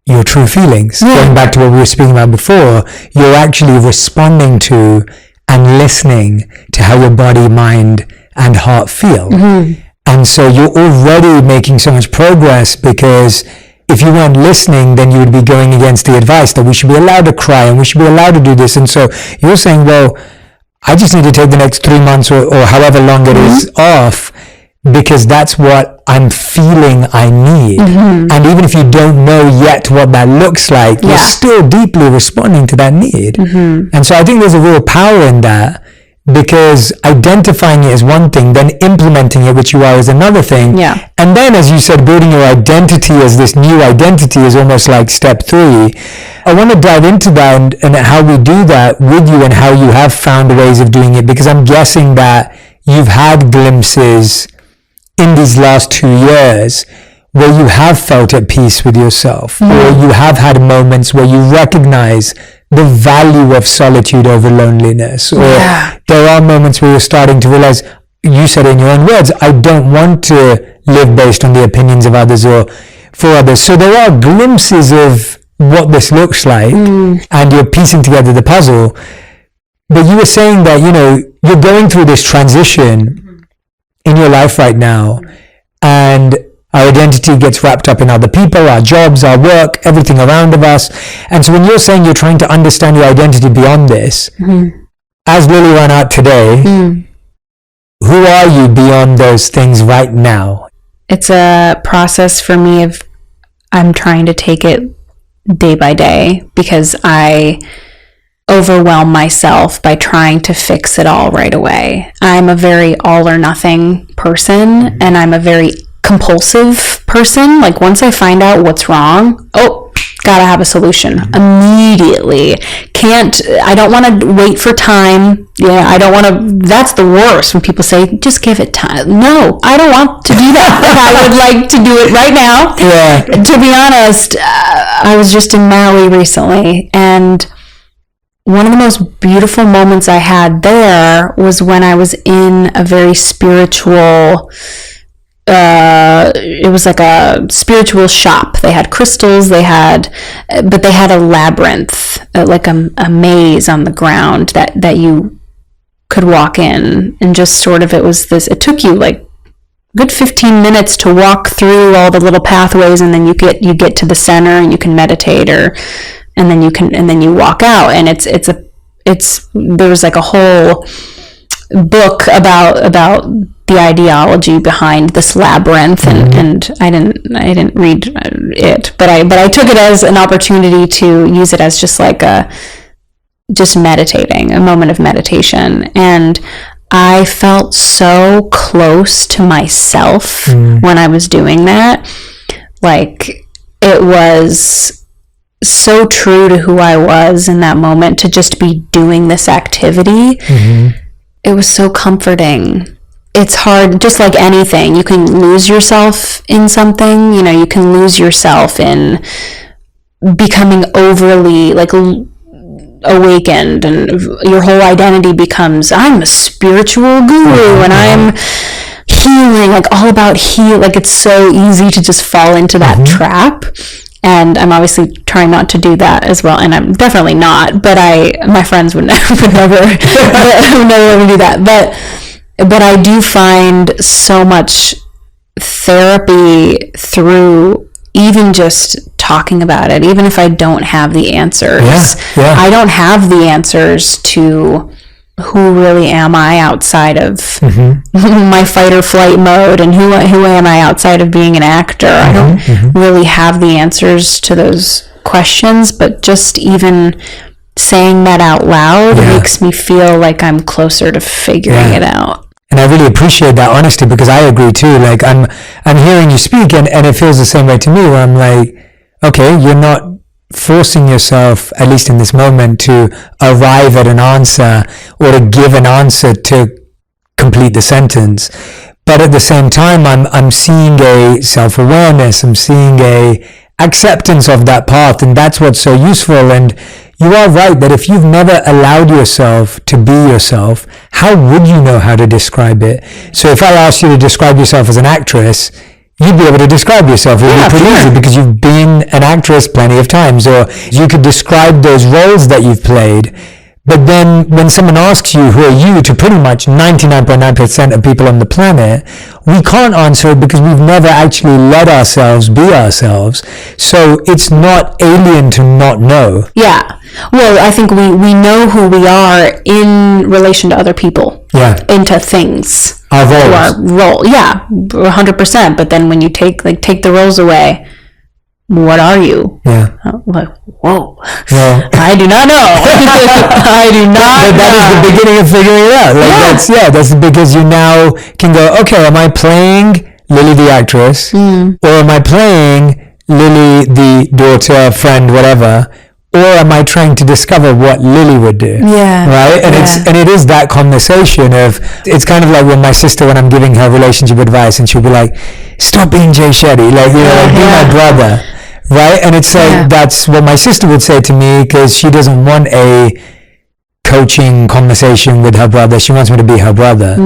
Speaker 1: your true feelings. Going back to what we were speaking about before, you're actually responding to and listening to how your body, mind, and heart feel. And so you're already making so much progress, because if you weren't listening, then you would be going against the advice that we should be allowed to cry and we should be allowed to do this. And so you're saying, well, I just need to take the next 3 months or however long it is off, because that's what I'm feeling I need. And even if you don't know yet what that looks like, you're still deeply responding to that need. And so I think there's a real power in that, because identifying it is one thing, then implementing it, which you are, is another thing. And then, as you said, building your identity as this new identity is almost like step 3. I want to dive into that and how we do that with you and how you have found ways of doing it, because I'm guessing that you've had glimpses in these last 2 years where you have felt at peace with yourself, or you have had moments where you recognize the value of solitude over loneliness, or there are moments where you're starting to realize, you said in your own words, I don't want to live based on the opinions of others or for others. So there are glimpses of what this looks like, and you're piecing together the puzzle. But you were saying that, you know, you're going through this transition in your life right now, and our identity gets wrapped up in other people, our jobs, our work, everything around of us. And so when you're saying you're trying to understand your identity beyond this, as Lily ran out today, who are you beyond those things right now?
Speaker 2: It's a process for me of, I'm trying to take it day by day, because I overwhelm myself by trying to fix it all right away. I'm a very all or nothing person, and I'm a very compulsive person. Like once I find out what's wrong, gotta have a solution immediately. I don't want to wait for time. I don't want to, that's the worst when people say, just give it time. No, I don't want to do that. I would like to do it right now. To be honest, I was just in Maui recently, and one of the most beautiful moments I had there was when I was in a very spiritual, it was like a spiritual shop. They had crystals, but they had a labyrinth, like a maze on the ground that you could walk in, and just sort of, it took you like a good 15 minutes to walk through all the little pathways, and then you get to the center and you can meditate, and then you walk out, and there was like a whole book about the ideology behind this labyrinth, and I didn't read it, but I took it as an opportunity to use it as just like just meditating, a moment of meditation, and I felt so close to myself when I was doing that. Like it was so true to who I was in that moment to just be doing this activity. It was so comforting. It's hard, just like anything. You can lose yourself in something. You can lose yourself in becoming overly like awakened, and your whole identity becomes, I'm a spiritual guru and I'm healing, like all about heal. Like it's so easy to just fall into that trap. And I'm obviously trying not to do that as well, and I'm definitely not. But my friends would never do that. But I do find so much therapy through even just talking about it, even if I don't have the answers. I don't have the answers to who really am I outside of my fight or flight mode, and who am I outside of being an actor. I don't really have the answers to those questions, but just even saying that out loud makes me feel like I'm closer to figuring it out.
Speaker 1: And I really appreciate that honesty, because I agree too. Like I'm hearing you speak, and it feels the same way to me, where I'm like, okay, you're not forcing yourself, at least in this moment, to arrive at an answer or to give an answer to complete the sentence. But at the same time, I'm seeing a self-awareness, I'm seeing a acceptance of that path, and that's what's so useful. And you are right that if you've never allowed yourself to be yourself, how would you know how to describe it? So if I asked you to describe yourself as an actress, you'd be able to describe yourself. It would be pretty easy because you've been an actress plenty of times, or you could describe those roles that you've played. But then when someone asks you, who are you, to pretty much 99.9% of people on the planet, we can't answer it because we've never actually let ourselves be ourselves. So it's not alien to not know.
Speaker 2: Yeah. Well, I think we know who we are in relation to other people.
Speaker 1: Yeah.
Speaker 2: Into things.
Speaker 1: Our roles.
Speaker 2: To our role. Yeah, 100%. But then when you take the roles away, what are you?
Speaker 1: Yeah.
Speaker 2: Like, whoa.
Speaker 1: Well,
Speaker 2: I do not know. I do not
Speaker 1: but that is the beginning of figuring it out. Like that's because you now can go, okay, am I playing Lily the actress? Or am I playing Lily the daughter, friend, whatever? Or am I trying to discover what Lily would do?
Speaker 2: Yeah.
Speaker 1: Right? And it is that conversation of, it's kind of like when my sister, when I'm giving her relationship advice, and she'll be like, stop being Jay Shetty, like, you know, like, be my brother. Right? And it's like, that's what my sister would say to me, because she doesn't want a coaching conversation with her brother. She wants me to be her brother.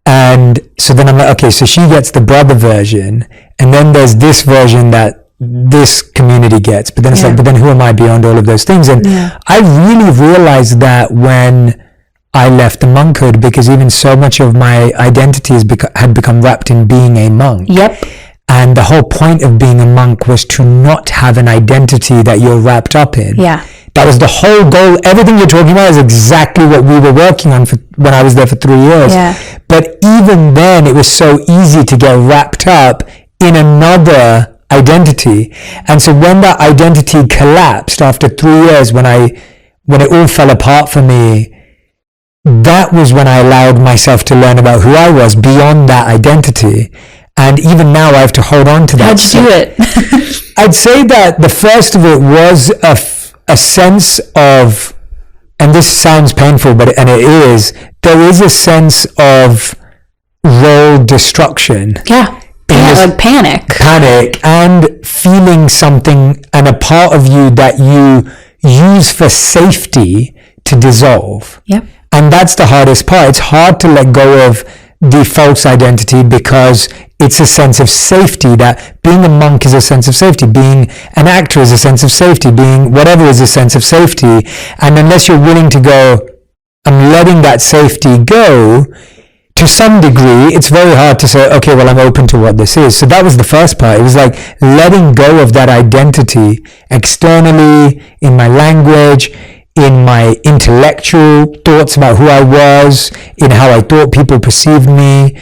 Speaker 1: And so then I'm like, okay, so she gets the brother version, and then there's this version that this community gets. But then it's like, but then who am I beyond all of those things? And I really realized that when I left the monkhood, because even so much of my identity had become wrapped in being a monk.
Speaker 2: Yep.
Speaker 1: And the whole point of being a monk was to not have an identity that you're wrapped up in.
Speaker 2: Yeah.
Speaker 1: That was the whole goal. Everything you're talking about is exactly what we were working on when I was there for 3 years.
Speaker 2: Yeah.
Speaker 1: But even then, it was so easy to get wrapped up in another identity. And so when that identity collapsed after 3 years, when it all fell apart for me, that was when I allowed myself to learn about who I was beyond that identity. And even now I have to hold on to that.
Speaker 2: How'd you do it?
Speaker 1: I'd say that the first of it was a sense of, and this sounds painful, and it is, there is a sense of role destruction.
Speaker 2: Yeah. Like panic and feeling something and a part of you that you use for safety to dissolve. Yep.
Speaker 1: And that's the hardest part. It's hard to let go of the false identity because it's a sense of safety. That being a monk is a sense of safety, being an actor is a sense of safety, being whatever is a sense of safety. And unless you're willing to go, I'm letting that safety go, to some degree, it's very hard to say, okay, well, I'm open to what this is. So that was the first part. It was like letting go of that identity externally, in my language, in my intellectual thoughts about who I was, in how I thought people perceived me.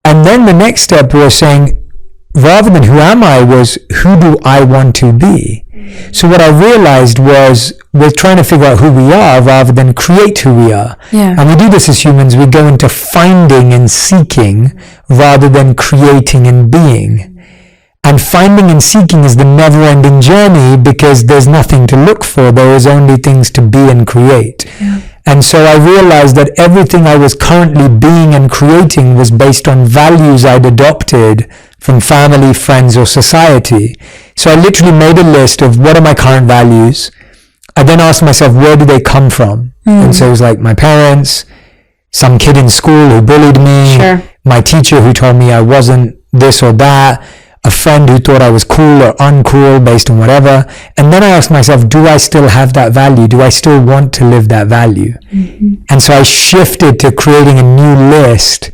Speaker 1: And then the next step was saying, rather than who am I, was who do I want to be? So what I realized was we're trying to figure out who we are rather than create who we are.
Speaker 2: Yeah.
Speaker 1: And we do this as humans. We go into finding and seeking rather than creating and being. And finding and seeking is the never-ending journey because there's nothing to look for. There is only things to be and create.
Speaker 2: Yeah.
Speaker 1: And so I realized that everything I was currently being and creating was based on values I'd adopted from family, friends, or society. So I literally made a list of what are my current values. I then asked myself, where do they come from? And so it was like my parents, some kid in school who bullied me, my teacher who told me I wasn't this or that, a friend who thought I was cool or uncool based on whatever. And then I asked myself, do I still have that value? Do I still want to live that value? And so I shifted to creating a new list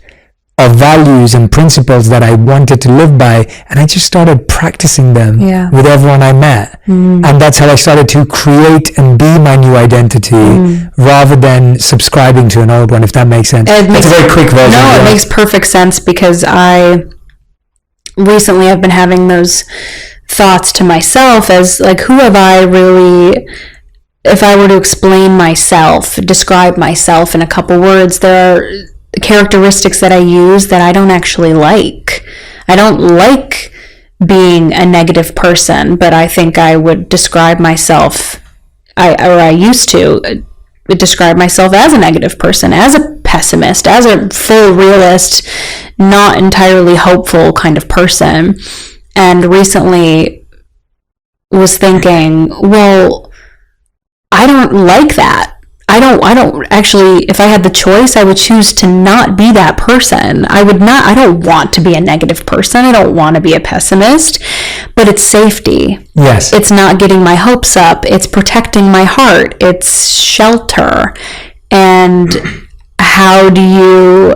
Speaker 1: of values and principles that I wanted to live by, and I just started practicing them with everyone I met. And that's how I started to create and be my new identity rather than subscribing to an old one, if that makes sense. It's a very quick version.
Speaker 2: No, it makes perfect sense because recently I've been having those thoughts to myself as like, who have I really, if I were to explain myself, describe myself in a couple words, there are characteristics that I use that I don't actually like. I don't like being a negative person, but I think I would describe myself, I used to describe myself as a negative person, as a pessimist, as a full realist, not entirely hopeful kind of person. And recently was thinking, well, I don't like that. I don't actually, if I had the choice, I would choose to not be that person. I don't want to be a negative person. I don't want to be a pessimist, but it's safety.
Speaker 1: Yes.
Speaker 2: It's not getting my hopes up. It's protecting my heart. It's shelter. And how do you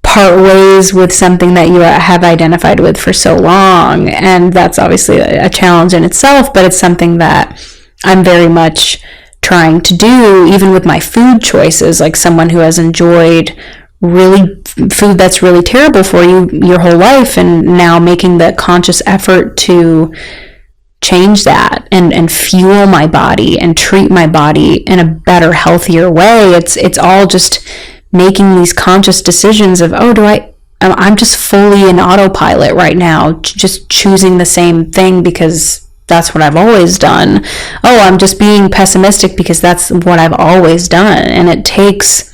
Speaker 2: part ways with something that you have identified with for so long? And that's obviously a challenge in itself, but it's something that I'm very much trying to do, even with my food choices, like someone who has enjoyed really food that's really terrible for you your whole life, and now making the conscious effort to change that and fuel my body and treat my body in a better, healthier way. It's all just making these conscious decisions of, I'm just fully in autopilot right now, just choosing the same thing because that's what I've always done. Oh, I'm just being pessimistic because that's what I've always done. And it takes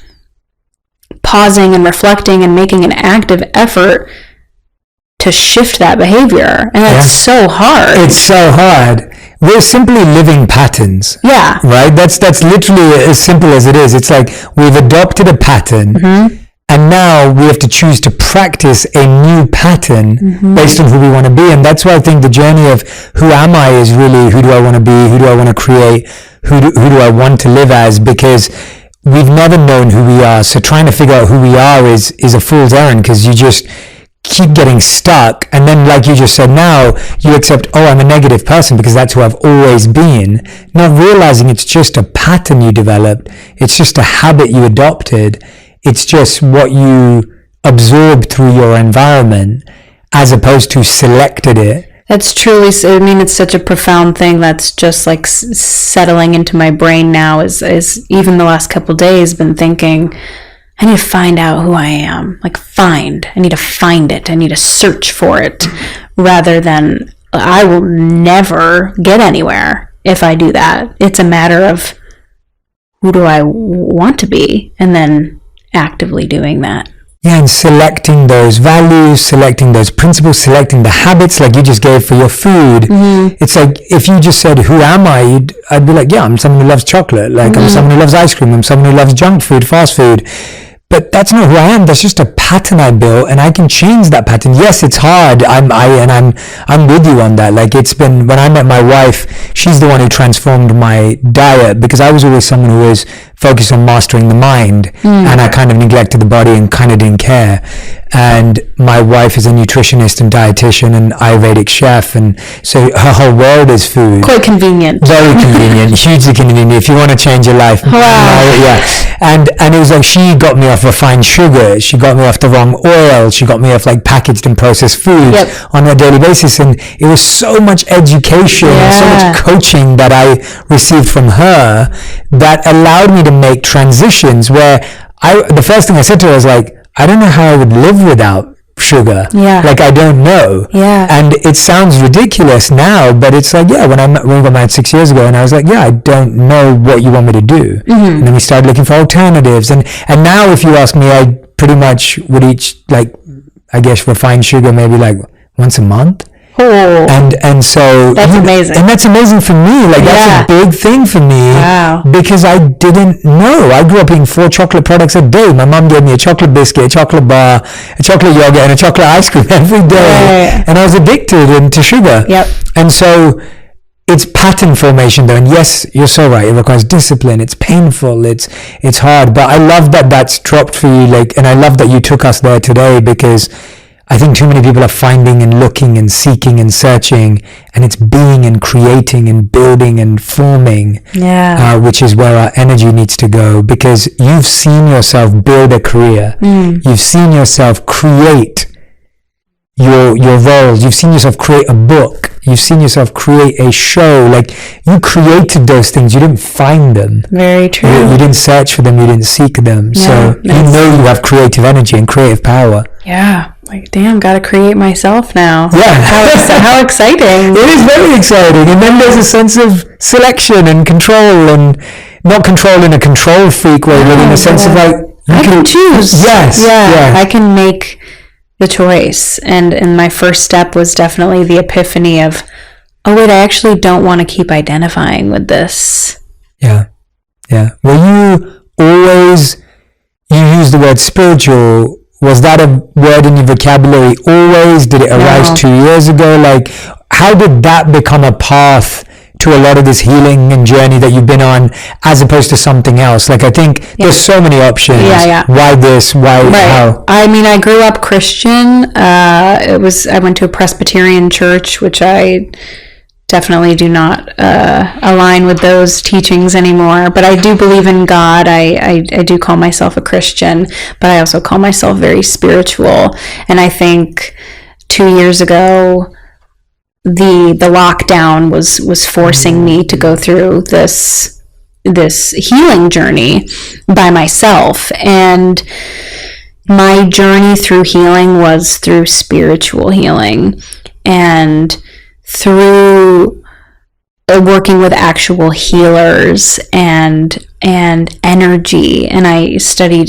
Speaker 2: pausing and reflecting and making an active effort to shift that behavior. And that's so hard.
Speaker 1: It's so hard. We're simply living patterns.
Speaker 2: Yeah.
Speaker 1: Right? That's literally as simple as it is. It's like we've adopted a pattern. Mm-hmm. And now we have to choose to practice a new pattern based on who we want to be. And that's why I think the journey of who am I is really who do I want to be, who do I want to create, who do I want to live as, because we've never known who we are. So trying to figure out who we are is a fool's errand, because you just keep getting stuck. And then, like you just said, now you accept, I'm a negative person because that's who I've always been. Not realizing it's just a pattern you developed. It's just a habit you adopted. It's just what you absorbed through your environment as opposed to selected it.
Speaker 2: That's truly, it's such a profound thing that's just like settling into my brain now is even the last couple of days been thinking, I need to find out who I am. I need to find it. I need to search for it, rather than I will never get anywhere if I do that. It's a matter of who do I want to be, and then actively doing that.
Speaker 1: Yeah, and selecting those values, selecting those principles, selecting the habits like you just gave for your food. Mm-hmm. It's like if you just said, who am I? I'd be like, I'm someone who loves chocolate. Like I'm someone who loves ice cream. I'm someone who loves junk food, fast food. But that's not who I am. That's just a pattern I built, and I can change that pattern. Yes, it's hard. I'm with you on that. Like it's been, when I met my wife, she's the one who transformed my diet, because I was always someone who was focused on mastering the mind, and I kind of neglected the body and kind of didn't care. And my wife is a nutritionist and dietitian and Ayurvedic chef, and so her whole world is food.
Speaker 2: Quite convenient.
Speaker 1: Very convenient, hugely convenient if you want to change your life.
Speaker 2: Wow.
Speaker 1: Yeah. And it was like she got me off refined sugar, she got me off the wrong oil, she got me off like packaged and processed food on a daily basis, and it was so much education and so much coaching that I received from her that allowed me to make transitions where the first thing I said to her was like, I don't know how I would live without sugar. Yeah. Like I don't know. Yeah. And it sounds ridiculous now, but it's like, when we got married 6 years ago, and I was like, I don't know what you want me to do. Mm-hmm. And then we started looking for alternatives. And now if you ask me, I pretty much would eat like, I guess refined sugar maybe like once a month.
Speaker 2: Oh.
Speaker 1: And so
Speaker 2: that's amazing.
Speaker 1: And that's amazing for me. Like that's a big thing for me.
Speaker 2: Wow.
Speaker 1: Because I didn't know. I grew up eating 4 chocolate products a day. My mom gave me a chocolate biscuit, a chocolate bar, a chocolate yogurt, and a chocolate ice cream every day. Right. And I was addicted to sugar.
Speaker 2: Yep.
Speaker 1: And so it's pattern formation though. And yes, you're so right. It requires discipline. It's painful. It's hard. But I love that that's dropped for you. Like, and I love that you took us there today, because I think too many people are finding and looking and seeking and searching, and it's being and creating and building and forming, which is where our energy needs to go, because you've seen yourself build a career. You've seen yourself create your roles. You've seen yourself create a book. You've seen yourself create a show. Like, you created those things. You didn't find them.
Speaker 2: Very true.
Speaker 1: You didn't search for them. You didn't seek them.
Speaker 2: Yeah,
Speaker 1: so you know you have creative energy and creative power.
Speaker 2: Yeah. Like, damn, gotta create myself now.
Speaker 1: Yeah.
Speaker 2: How exciting.
Speaker 1: It is very exciting. And then there's a sense of selection and control, and not control in a control freak way, but in a sense of like,
Speaker 2: I can choose.
Speaker 1: Yes.
Speaker 2: Yeah. I can make the choice. And my first step was definitely the epiphany of, oh wait, I actually don't want to keep identifying with this.
Speaker 1: Yeah. Were you always, you used the word spiritual, was that a word in your vocabulary always? Did it arise 2 years ago? Like, how did that become a path to a lot of this healing and journey that you've been on, as opposed to something else? Like, I think there's so many options.
Speaker 2: Yeah.
Speaker 1: Why this? Why how?
Speaker 2: I mean, I grew up Christian. I went to a Presbyterian church, which I definitely do not align with those teachings anymore. But I do believe in God. I do call myself a Christian, but I also call myself very spiritual. And I think 2 years ago, the lockdown was forcing me to go through this healing journey by myself. And my journey through healing was through spiritual healing and through working with actual healers and energy. And I started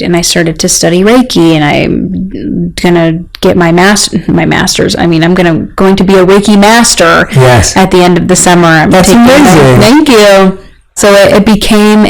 Speaker 2: to study Reiki, and I'm gonna get my master's. I mean, I'm going to be a Reiki master.
Speaker 1: Yes.
Speaker 2: At the end of the summer.
Speaker 1: That's amazing.
Speaker 2: Thank you. So it became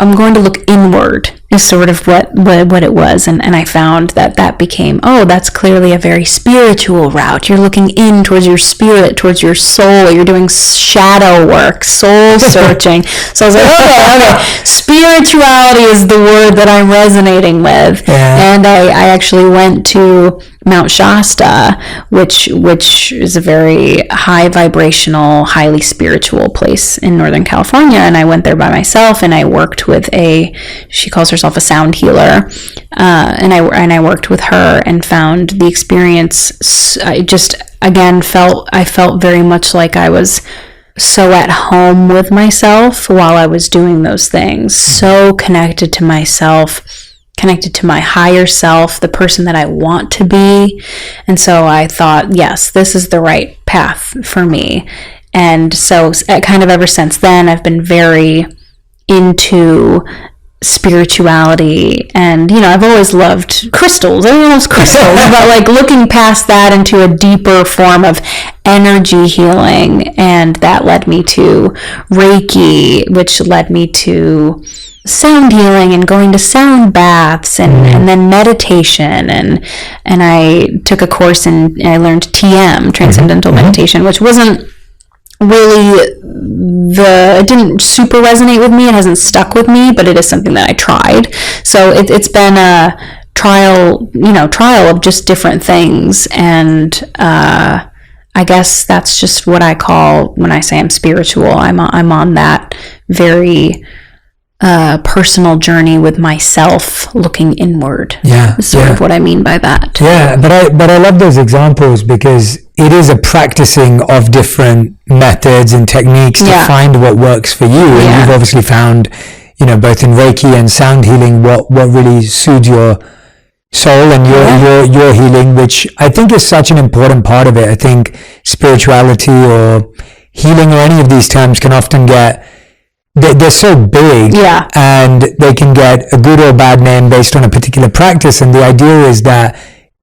Speaker 2: I'm going to look inward is sort of what it was. And I found that became, that's clearly a very spiritual route. You're looking in towards your spirit, towards your soul. You're doing shadow work, soul searching. So I was like, okay. Spirituality is the word that I'm resonating with. Yeah. And I actually went to Mount Shasta, which is a very high vibrational, highly spiritual place in Northern California. And I went there by myself, and I worked with she calls herself a sound healer. And I worked with her and found the experience. I felt very much like I was so at home with myself while I was doing those things. So connected to myself, connected to my higher self, the person that I want to be. And so I thought, yes, this is the right path for me. And so kind of ever since then, I've been very into spirituality. And, I've always loved crystals. Everyone loves crystals. But like looking past that into a deeper form of energy healing. And that led me to Reiki, which led me to sound healing and going to sound baths and then meditation, and I took a course and I learned TM, transcendental meditation, which wasn't really it didn't super resonate with me. It hasn't stuck with me, but it is something that I tried. So it's been a trial of just different things. And I guess that's just what I call when I say I'm spiritual. I'm on that very personal journey with myself, looking inward.
Speaker 1: Yeah,
Speaker 2: is sort of what I mean by that.
Speaker 1: Yeah, but I love those examples, because it is a practicing of different methods and techniques to find what works for you. And you've obviously found, both in Reiki and sound healing, what really soothes your soul and your healing, which I think is such an important part of it. I think spirituality or healing or any of these terms can often they're so big, and they can get a good or bad name based on a particular practice. And the idea is that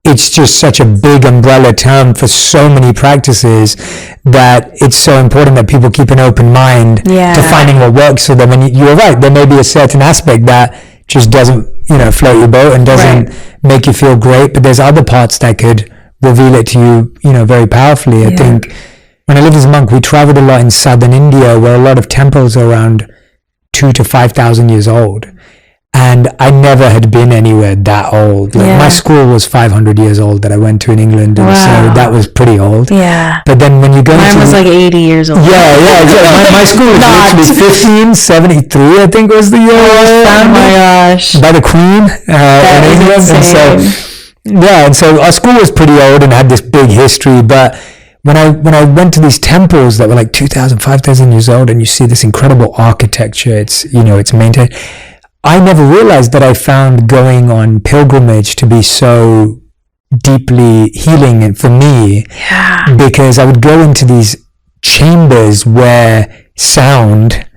Speaker 1: it's just such a big umbrella term for so many practices that it's so important that people keep an open mind to finding what works for them. And you're right, there may be a certain aspect that just doesn't, float your boat and doesn't make you feel great, but there's other parts that could reveal it to you, very powerfully. I think when I lived as a monk, we traveled a lot in southern India, where a lot of temples are around 2,000 to 5,000 years old. And I never had been anywhere that old. My school was 500 years old that I went to in England. And so that was pretty old. Yeah. But then when you go
Speaker 2: Mine was like 80 years old.
Speaker 1: Yeah. My school was literally 1573, I think was the year.
Speaker 2: Oh my gosh.
Speaker 1: By the Queen in England. And so Yeah, and so our school was pretty old and had this big history, but when I went to these temples that were like 2,000, 5,000 years old, and you see this incredible architecture, it's maintained. I never realized that I found going on pilgrimage to be so deeply healing and for me, because I would go into these chambers where sound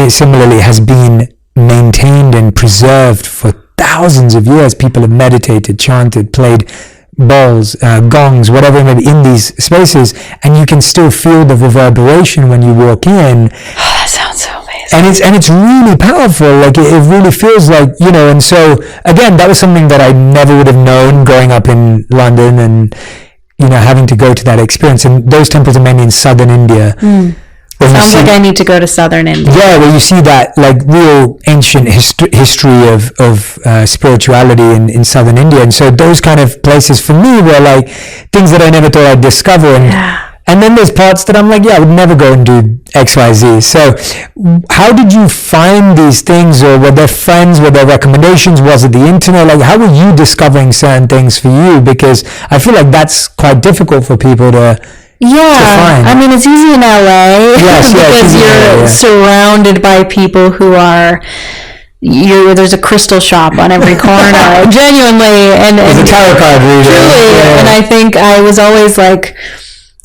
Speaker 1: similarly has been maintained and preserved for thousands of years. People have meditated, chanted, played bowls, gongs, whatever it may be, in these spaces, and you can still feel the reverberation when you walk in.
Speaker 2: That sounds so amazing.
Speaker 1: And it's really powerful. Like it really feels like, and so again, that was something that I never would have known growing up in London and having to go to that experience. And those temples are mainly in southern India.
Speaker 2: Sounds like I need to go to southern India.
Speaker 1: Yeah, where you see that like real ancient history of spirituality in southern India. And so those kind of places for me were like things that I never thought I'd discover. And then there's parts that I'm like, I would never go and do X, Y, Z. So how did you find these things, or were there friends, were there recommendations? Was it the internet? Like, how were you discovering certain things for you? Because I feel like that's quite difficult for people to find.
Speaker 2: I mean, it's easy in LA because you're surrounded by people who are... there's a crystal shop on every corner, genuinely, and
Speaker 1: there's a tarot card reader.
Speaker 2: Truly, and I think I was always like,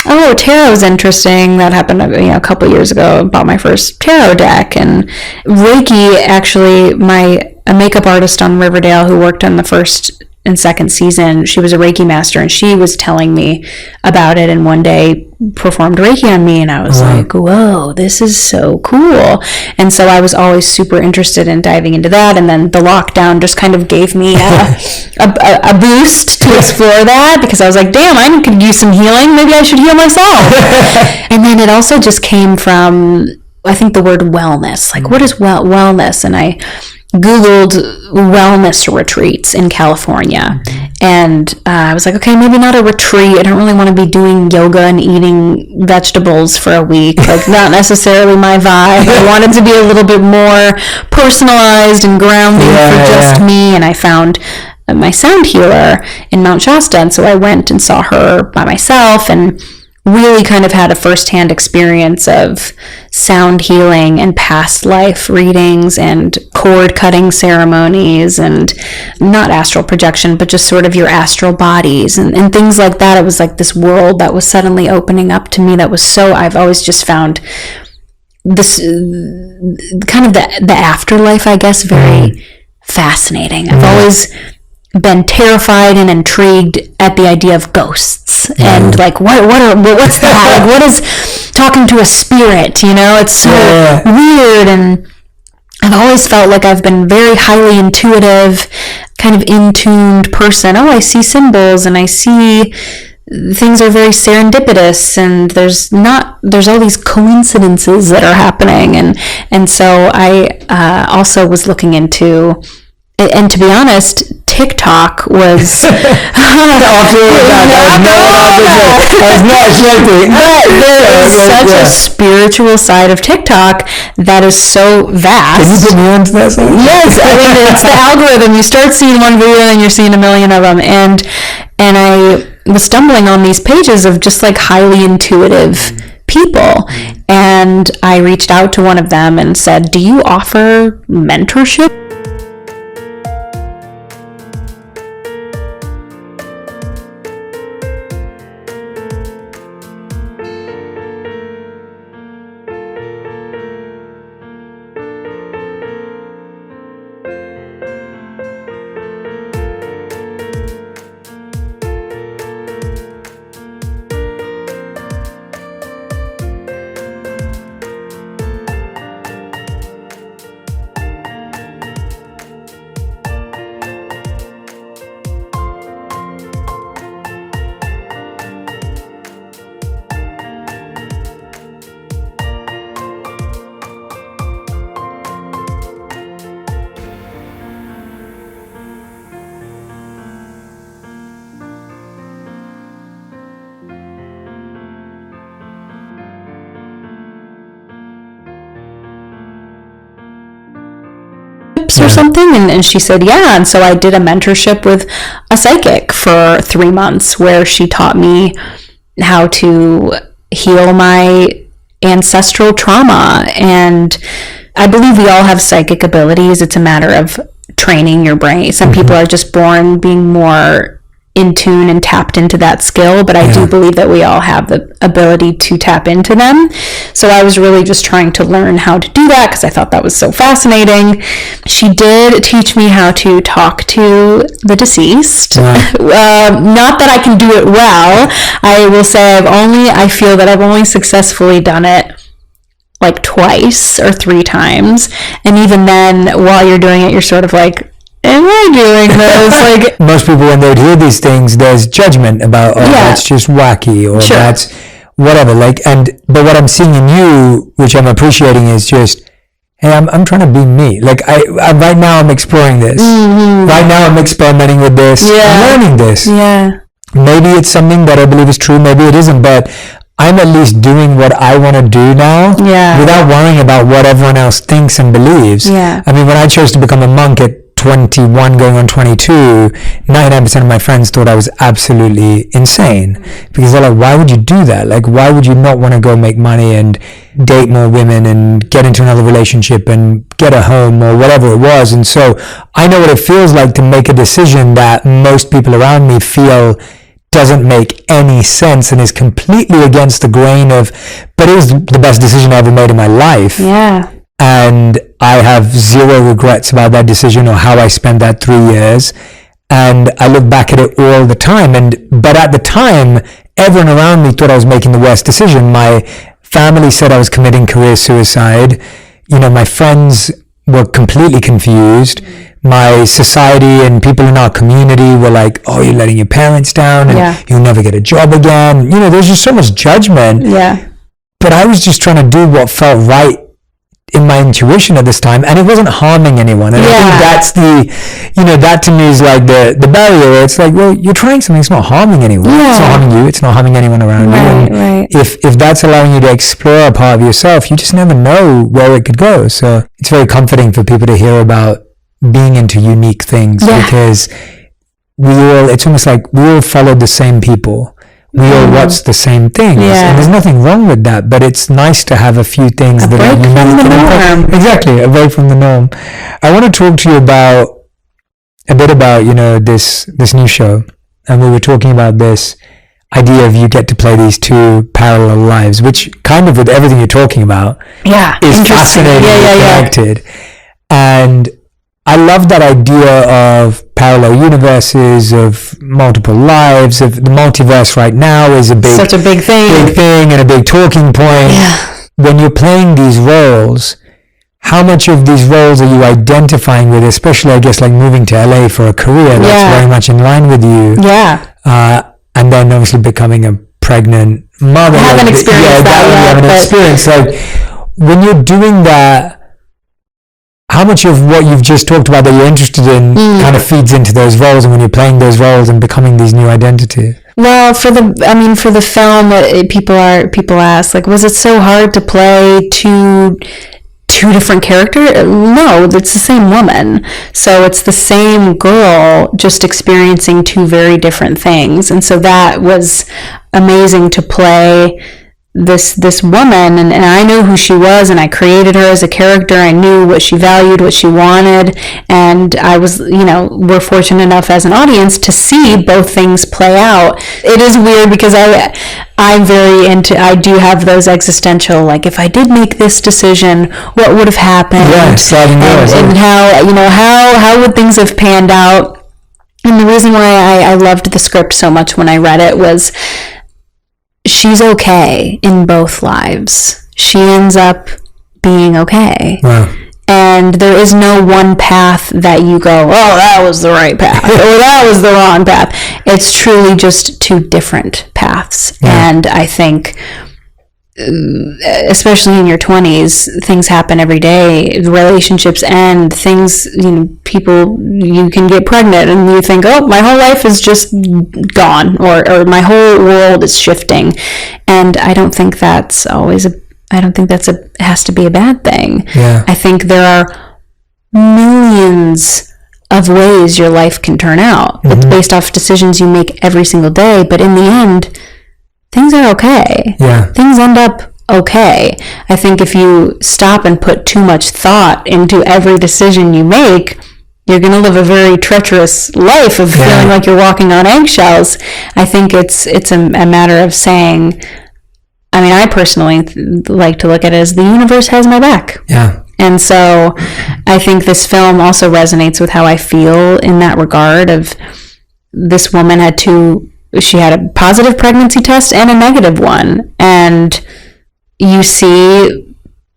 Speaker 2: oh, tarot's interesting. That happened, a couple years ago. I bought my first tarot deck. And Reiki, actually, a makeup artist on Riverdale who worked on the first and second season, she was a Reiki master, and she was telling me about it, and one day performed Reiki on me, and I was like, whoa, this is so cool. And so I was always super interested in diving into that, and then the lockdown just kind of gave me a boost to explore that, because I was like, damn, I could use some healing. Maybe I should heal myself. And then it also just came from, I think, the word wellness. Like, what is wellness? And I Googled wellness retreats in California, and I was like, okay, maybe not a retreat. I don't really want to be doing yoga and eating vegetables for a week. Like, not necessarily my vibe. I wanted to be a little bit more personalized and grounding for just me, and I found my sound healer in Mount Shasta, and so I went and saw her by myself and really kind of had a firsthand experience of sound healing and past life readings and cord cutting ceremonies, and not astral projection, but just sort of your astral bodies and things like that. It was like this world that was suddenly opening up to me that was I've always just found this kind of the afterlife, I guess, very fascinating. I've always been terrified and intrigued at the idea of ghosts and like what's that? Like, what is talking to a spirit? It's so weird, and I've always felt like I've been very highly intuitive, kind of in-tuned person. I see symbols and I see things are very serendipitous, and there's all these coincidences that are happening, and so I also was looking into. And to be honest, TikTok was But there is such a spiritual side of TikTok that is so vast.
Speaker 1: Can you put me onto that side?
Speaker 2: Yes, I mean, it's the algorithm. You start seeing one video and you're seeing a million of them, and I was stumbling on these pages of just like highly intuitive people, and I reached out to one of them and said, do you offer mentorship? mentorships or something? And she said, yeah. And so I did a mentorship with a psychic for 3 months where she taught me how to heal my ancestral trauma. And I believe we all have psychic abilities. It's a matter of training your brain. Some people are just born being more in tune and tapped into that skill, but I do believe that we all have the ability to tap into them. So I was really just trying to learn how to do that because I thought that was so fascinating. She did teach me how to talk to the deceased. Not that I can do it well. I will say I feel that I've only successfully done it like twice or 3 times, and even then while you're doing it you're sort of like, am I doing this? Like,
Speaker 1: most people, when they hear these things, there's judgment about, that's just wacky, or that's whatever. Like, but what I'm seeing in you, which I'm appreciating, is just, hey, I'm trying to be me. Like, I right now I'm exploring this. Right now I'm experimenting with this. I'm learning this. Maybe it's something that I believe is true. Maybe it isn't. But I'm at least doing what I want to do now, without worrying about what everyone else thinks and believes. I mean, when I chose to become a monk at 21 going on 22, 99% of my friends thought I was absolutely insane, because they're like, why would you do that? Like, why would you not want to go make money and date more women and get into another relationship and get a home or whatever it was? And so I know what it feels like to make a decision that most people around me feel doesn't make any sense and is completely against the grain of, but it was the best decision I ever made in my life. And I have zero regrets about that decision or how I spent that 3 years. And I look back at it all the time. But at the time, everyone around me thought I was making the worst decision. My family said I was committing career suicide. You know, my friends were completely confused. My society and people in our community were like, oh, you're letting your parents down and you'll never get a job again. You know, there's just so much judgment. But I was just trying to do what felt right in my intuition at this time, and it wasn't harming anyone. And I think that's that to me is like the barrier. It's like, well, you're trying something, it's not harming anyone. It's not harming you, it's not harming anyone around you. And if that's allowing you to explore a part of yourself, you just never know where it could go. So it's very comforting for people to hear about being into unique things, because it's almost like we all followed the same people. We all watch the same things, and there's nothing wrong with that, but it's nice to have a few things that are unique. Exactly, a break from the norm. I want to talk to you a bit about, this new show, and we were talking about this idea of you get to play these 2 parallel lives, which kind of with everything you're talking about is fascinating and connected. And I love that idea of parallel universes, of multiple lives, of the multiverse right now is such a big thing and a big talking point. When you're playing these roles, how much of these roles are you identifying with, especially, I guess, like moving to LA for a career that's very much in line with you. And then obviously becoming a pregnant mother.
Speaker 2: I haven't experienced that yet.
Speaker 1: Like, when you're doing that, how much of what you've just talked about that you're interested in kind of feeds into those roles, and when you're playing those roles and becoming these new identities?
Speaker 2: Well, for the film, people ask, like, was it so hard to play two different characters? No, it's the same woman. So it's the same girl, just experiencing 2 very different things. And so that was amazing to play this woman, and I knew who she was, and I created her as a character. I knew what she valued, what she wanted, and I was, we're fortunate enough as an audience to see both things play out. It is weird because I'm very into, I do have those existential, like, if I did make this decision, what would have happened? And how would things have panned out? And the reason why I loved the script so much when I read it was, she's okay in both lives. She ends up being okay. And there is no one path that you go, oh, that was the right path, or that was the wrong path. It's truly just 2 different paths. And I think, especially in your 20s, things happen every day. Relationships end, things, people, you can get pregnant and you think, oh, my whole life is just gone, or my whole world is shifting. And I don't think that's has to be a bad thing. I think there are millions of ways your life can turn out. It's based off decisions you make every single day, but in the end, things are okay.
Speaker 1: Yeah.
Speaker 2: Things end up okay. I think if you stop and put too much thought into every decision you make, you're going to live a very treacherous life of feeling like you're walking on eggshells. I think it's a matter of saying, I mean, I personally like to look at it as the universe has my back.
Speaker 1: Yeah.
Speaker 2: And so I think this film also resonates with how I feel in that regard of this woman she had a positive pregnancy test and a negative one. And you see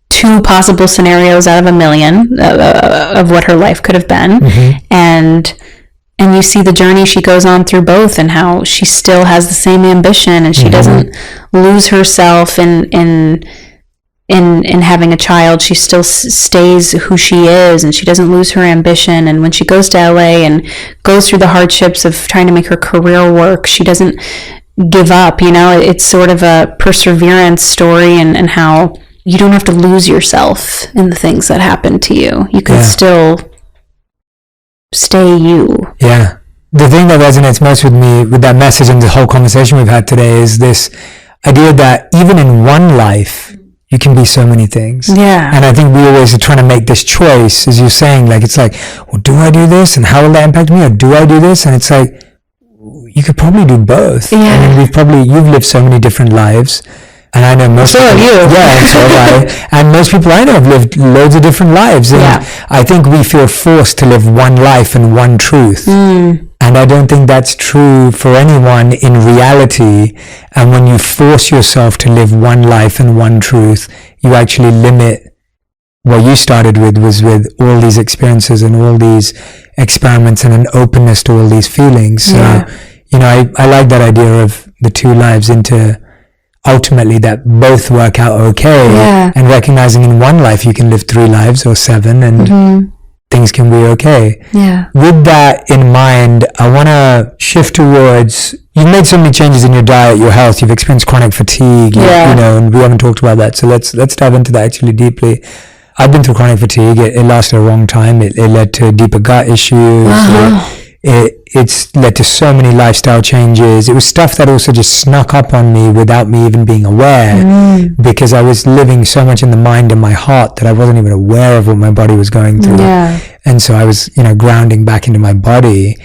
Speaker 2: two possible scenarios out of a million of what her life could have been. And you see the journey she goes on through both and how she still has the same ambition and she doesn't lose herself in having a child. She still stays who she is and she doesn't lose her ambition. And when she goes to LA and goes through the hardships of trying to make her career work, she doesn't give up. You know, it's sort of a perseverance story and how you don't have to lose yourself in the things that happen to you. You can still stay you.
Speaker 1: Yeah. The thing that resonates most with me with that message and the whole conversation we've had today is this idea that even in one life, you can be so many things.
Speaker 2: Yeah.
Speaker 1: And I think we always are trying to make this choice, as you're saying, like, it's like, well, do I do this? And how will that impact me? Or do I do this? And it's like, you could probably do both.
Speaker 2: Yeah.
Speaker 1: I mean, you've lived so many different lives. And I know most
Speaker 2: people,
Speaker 1: have you. Yeah, and so have I. And most people I know have lived loads of different lives. And I think we feel forced to live one life and one truth. And I don't think that's true for anyone in reality. And when you force yourself to live one life and one truth, you actually limit what you started with, was with all these experiences and all these experiments and an openness to all these feelings. So, you know, I like that idea of the two lives into ultimately that both work out okay. And recognizing in one life you can live 3 lives or 7 and things can be okay. With that in mind, I want to shift towards, you've made so many changes in your diet, your health, you've experienced chronic fatigue, you know, and we haven't talked about that. So let's dive into that actually deeply. I've been through chronic fatigue. It lasted a long time. It led to deeper gut issues. It's led to so many lifestyle changes. It was stuff that also just snuck up on me without me even being aware, because I was living so much in the mind and my heart that I wasn't even aware of what my body was going through. And so I was, you know, grounding back into my body.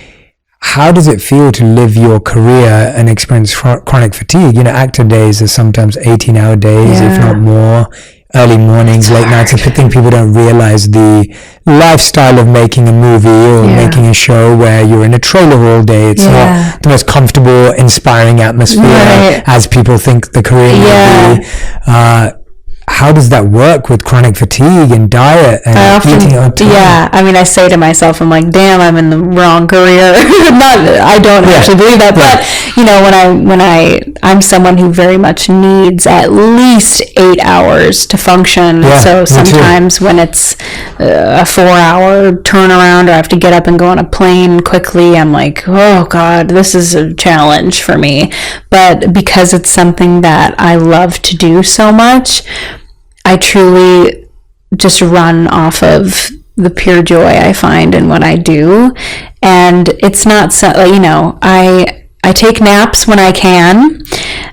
Speaker 1: How does it feel to live your career and experience chronic fatigue? You know, actor days are sometimes 18-hour days, if not more. Early mornings, late nights. I think people don't realize the lifestyle of making a movie or making a show where you're in a trailer all day. It's not the most comfortable, inspiring atmosphere as people think the career will be. How does that work with chronic fatigue and diet and eating on time?
Speaker 2: I mean, I say to myself, I'm like, damn, I'm in the wrong career. I don't actually believe that, but you know, I'm someone who very much needs at least 8 hours to function. So sometimes when it's a 4-hour turnaround or I have to get up and go on a plane quickly, I'm like, oh God, this is a challenge for me. But because it's something that I love to do so much, I truly just run off of the pure joy I find in what I do. And it's not so, you know, I take naps when I can,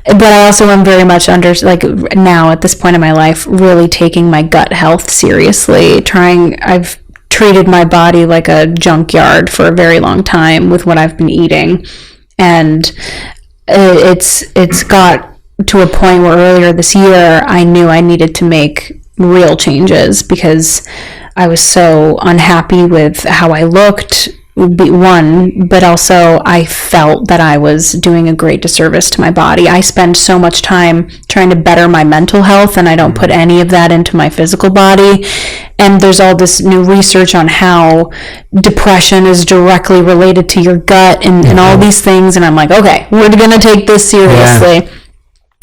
Speaker 2: but I also am very much under, like now at this point in my life, really taking my gut health seriously. I've treated my body like a junkyard for a very long time with what I've been eating. And it's got to a point where earlier this year I knew I needed to make real changes because I was so unhappy with how I looked, but also I felt that I was doing a great disservice to my body. I spend so much time trying to better my mental health and I don't put any of that into my physical body. And there's all this new research on how depression is directly related to your gut and all these things. And I'm like, okay, we're going to take this seriously.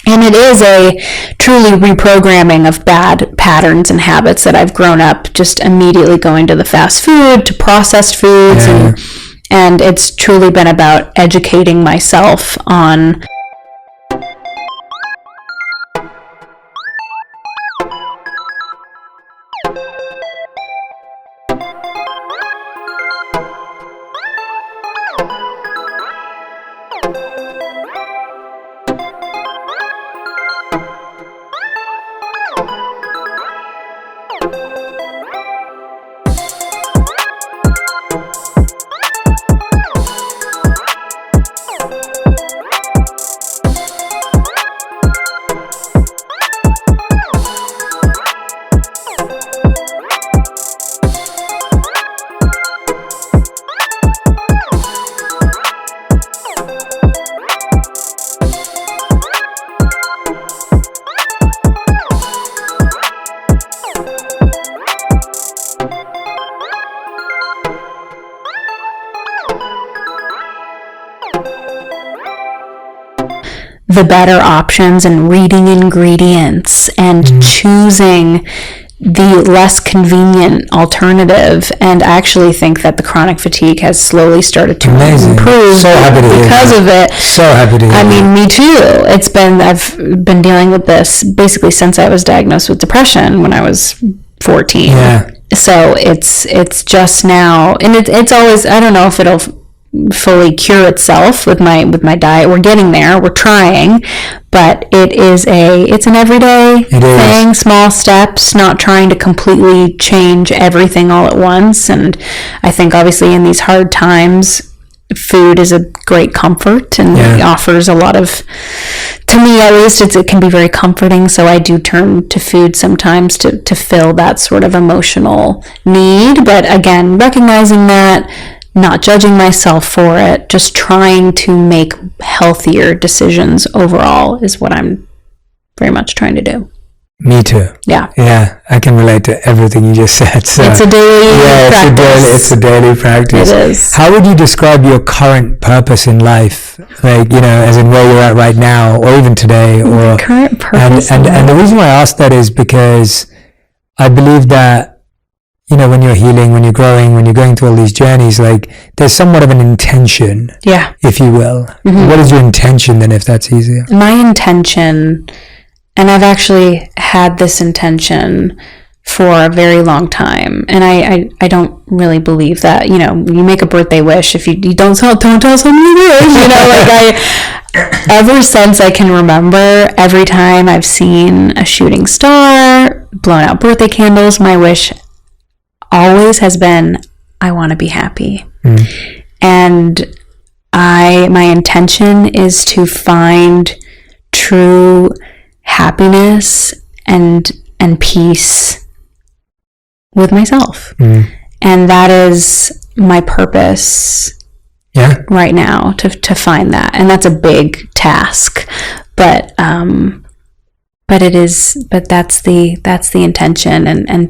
Speaker 2: And it is a truly reprogramming of bad patterns and habits that I've grown up just immediately going to the fast food, to processed foods, and it's truly been about educating myself on the better options and reading ingredients and choosing the less convenient alternative. And I actually think that the chronic fatigue has slowly started to improve because of it.
Speaker 1: So happy to hear.
Speaker 2: I mean, me too. I've been dealing with this basically since I was diagnosed with depression when I was 14.
Speaker 1: Yeah.
Speaker 2: So it's just now, and it's always, I don't know if it'll fully cure itself with my diet. We're getting there. We're trying, but it's an everyday thing, small steps, not trying to completely change everything all at once. And I think obviously in these hard times, food is a great comfort and offers a lot of, to me at least, it can be very comforting. So I do turn to food sometimes to fill that sort of emotional need. But again, recognizing that, not judging myself for it, just trying to make healthier decisions overall is what I'm very much trying to do.
Speaker 1: Me too.
Speaker 2: Yeah.
Speaker 1: Yeah, I can relate to everything you just said. So,
Speaker 2: it's a daily practice.
Speaker 1: It's a daily practice.
Speaker 2: It is.
Speaker 1: How would you describe your current purpose in life? Like, as in where you're at right now, or even today, or
Speaker 2: current purpose.
Speaker 1: And the reason why I ask that is because I believe that, when you're healing, when you're growing, when you're going through all these journeys, like there's somewhat of an intention, if you will. Mm-hmm. What is your intention then, if that's easier?
Speaker 2: My intention, and I've actually had this intention for a very long time, and I don't really believe that, you make a birthday wish, if you don't tell someone you wish, ever since I can remember, every time I've seen a shooting star, blown out birthday candles, my wish always has been, I want to be happy. And my intention is to find true happiness and peace with myself. And that is my purpose right now, to find that. And that's a big task, but that's the intention, and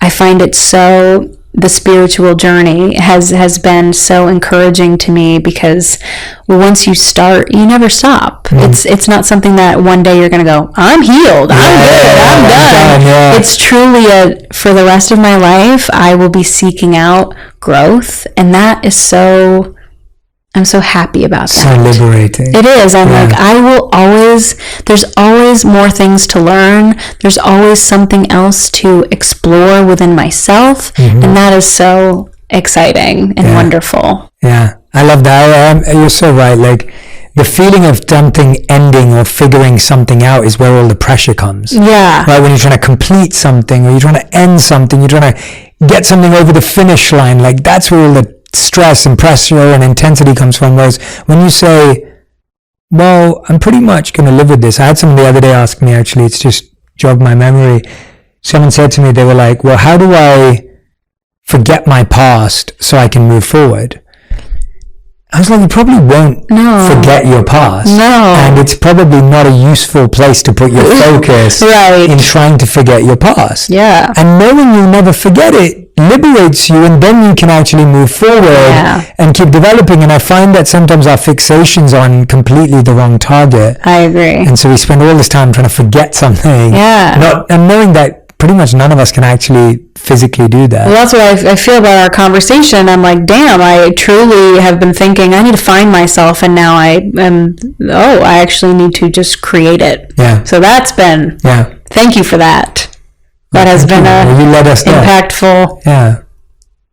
Speaker 2: I find it so, the spiritual journey has been so encouraging to me, because once you start, you never stop. It's not something that one day you're going to go, I'm healed, I'm good, I'm done. It's truly for the rest of my life, I will be seeking out growth, and that is I'm so happy about that.
Speaker 1: So liberating.
Speaker 2: It is. I'm like, there's always more things to learn. There's always something else to explore within myself. And that is so exciting and wonderful.
Speaker 1: Yeah. I love that. You're so right. Like, the feeling of something ending or figuring something out is where all the pressure comes.
Speaker 2: Yeah.
Speaker 1: Right? When you're trying to complete something, or you're trying to end something, you're trying to get something over the finish line. Like, that's where all the stress and pressure and intensity comes from. Whereas when you say, well, I'm pretty much going to live with this. I had someone the other day ask me, actually, it's just jogged my memory. Someone said to me, they were like, well, how do I forget my past so I can move forward? I was like, you probably won't forget your past.
Speaker 2: No.
Speaker 1: And it's probably not a useful place to put your focus in trying to forget your past.
Speaker 2: Yeah.
Speaker 1: And knowing you'll never forget it liberates you, and then you can actually move forward and keep developing. And I find that sometimes our fixation's on completely the wrong target.
Speaker 2: I agree.
Speaker 1: And so we spend all this time trying to forget something.
Speaker 2: Yeah.
Speaker 1: And knowing that pretty much none of us can actually physically do that.
Speaker 2: Well, that's what I feel about our conversation. I'm like, damn, I truly have been thinking I need to find myself, and now I actually need to just create it.
Speaker 1: Yeah.
Speaker 2: So that's been, thank you for that. That has been impactful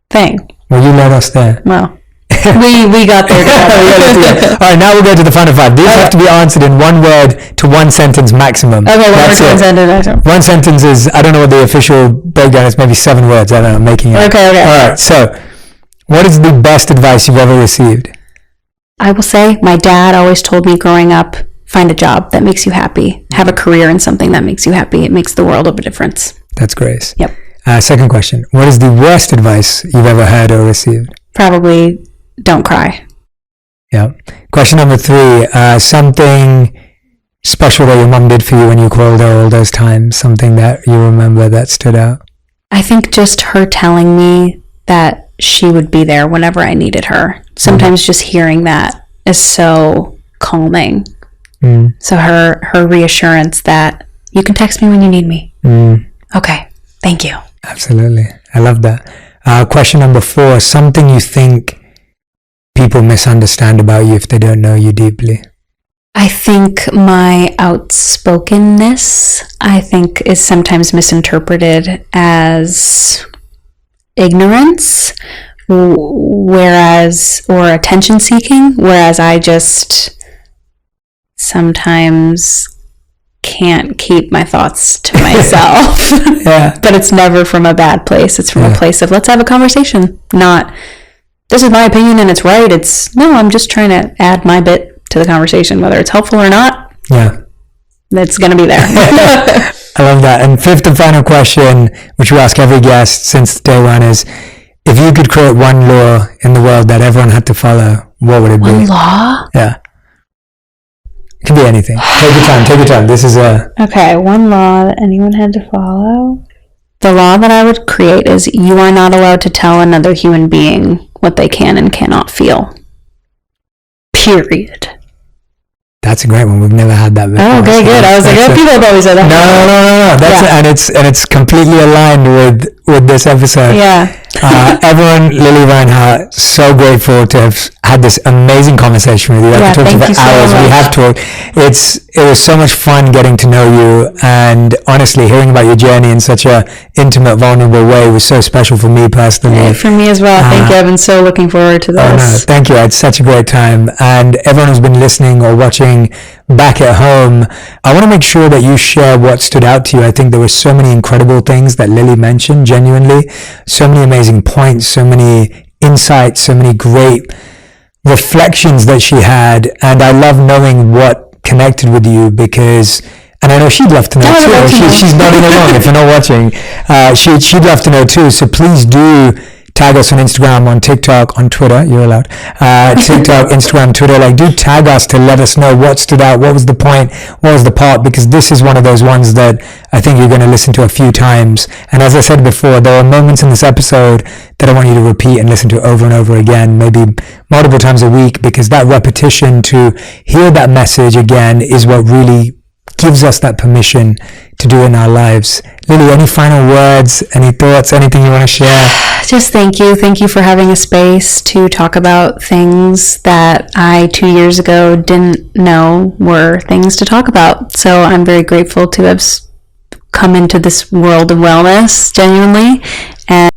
Speaker 2: thing.
Speaker 1: Well, you led us there.
Speaker 2: Well, we got there together.
Speaker 1: All right, now we'll go to the final five. These have to be answered in one word to one sentence maximum.
Speaker 2: Okay, one sentence maximum.
Speaker 1: One sentence is, I don't know what the official breakdown is, maybe 7 words. I don't know, I'm making it.
Speaker 2: Okay.
Speaker 1: All right, so what is the best advice you've ever received?
Speaker 2: I will say my dad always told me growing up, find a job that makes you happy. Have a career in something that makes you happy. It makes the world of a difference.
Speaker 1: That's Grace.
Speaker 2: Yep.
Speaker 1: Second question. What is the worst advice you've ever heard or received?
Speaker 2: Probably don't cry.
Speaker 1: Yeah. Question number 3. Something special that your mom did for you when you called her all those times. Something that you remember that stood out.
Speaker 2: I think just her telling me that she would be there whenever I needed her. Sometimes just hearing that is so calming. So her reassurance that you can text me when you need me. Okay, thank you.
Speaker 1: Absolutely. I love that. Question number 4, something you think people misunderstand about you if they don't know you deeply.
Speaker 2: I think my outspokenness, is sometimes misinterpreted as ignorance, or attention seeking, whereas I just sometimes can't keep my thoughts to myself.
Speaker 1: Yeah.
Speaker 2: But it's never from a bad place. It's from a place of, let's have a conversation, not, this is my opinion and it's right. It's, no, I'm just trying to add my bit to the conversation, whether it's helpful or not.
Speaker 1: Yeah.
Speaker 2: It's going to be there.
Speaker 1: I love that. And 5th and final question, which we ask every guest since day one, is if you could create one law in the world that everyone had to follow, what would it be?
Speaker 2: One law?
Speaker 1: Yeah. It can be anything. Take your time. This is
Speaker 2: Okay, one law that anyone had to follow. The law that I would create is you are not allowed to tell another human being what they can and cannot feel. Period.
Speaker 1: That's a great one. We've never had that before.
Speaker 2: Oh, okay, good. I was like, people have always said that.
Speaker 1: No. That's and it's completely aligned with this episode.
Speaker 2: Yeah.
Speaker 1: Everyone, Lily Reinhart, so grateful to have had this amazing conversation with you. I could talk to you for hours. We have talked. It was so much fun getting to know you, and honestly, hearing about your journey in such a intimate, vulnerable way was so special for me personally.
Speaker 2: Yeah, for me as well. Thank you. I've been so looking forward to this.
Speaker 1: Oh, no, thank you. I had such a great time. And everyone who's been listening or watching back at home, I want to make sure that you share what stood out to you. I think there were so many incredible things that Lily mentioned, genuinely. So many amazing points, so many insights, so many great reflections that she had. And I love knowing what connected with you because, and I know she'd love to know too. She's nodding along if you're not watching. She'd love to know too. So please do tag us on Instagram, on TikTok, on Twitter. You're allowed. TikTok, Instagram, Twitter. Like, do tag us to let us know what stood out, what was the point, what was the part, because this is one of those ones that I think you're going to listen to a few times. And as I said before, there are moments in this episode that I want you to repeat and listen to over and over again, maybe multiple times a week, because that repetition to hear that message again is what really gives us that permission to do in our lives. Lily, any final words, any thoughts, anything you want to share?
Speaker 2: Just thank you. Thank you for having a space to talk about things that I 2 years ago didn't know were things to talk about. So I'm very grateful to have come into this world of wellness, genuinely. And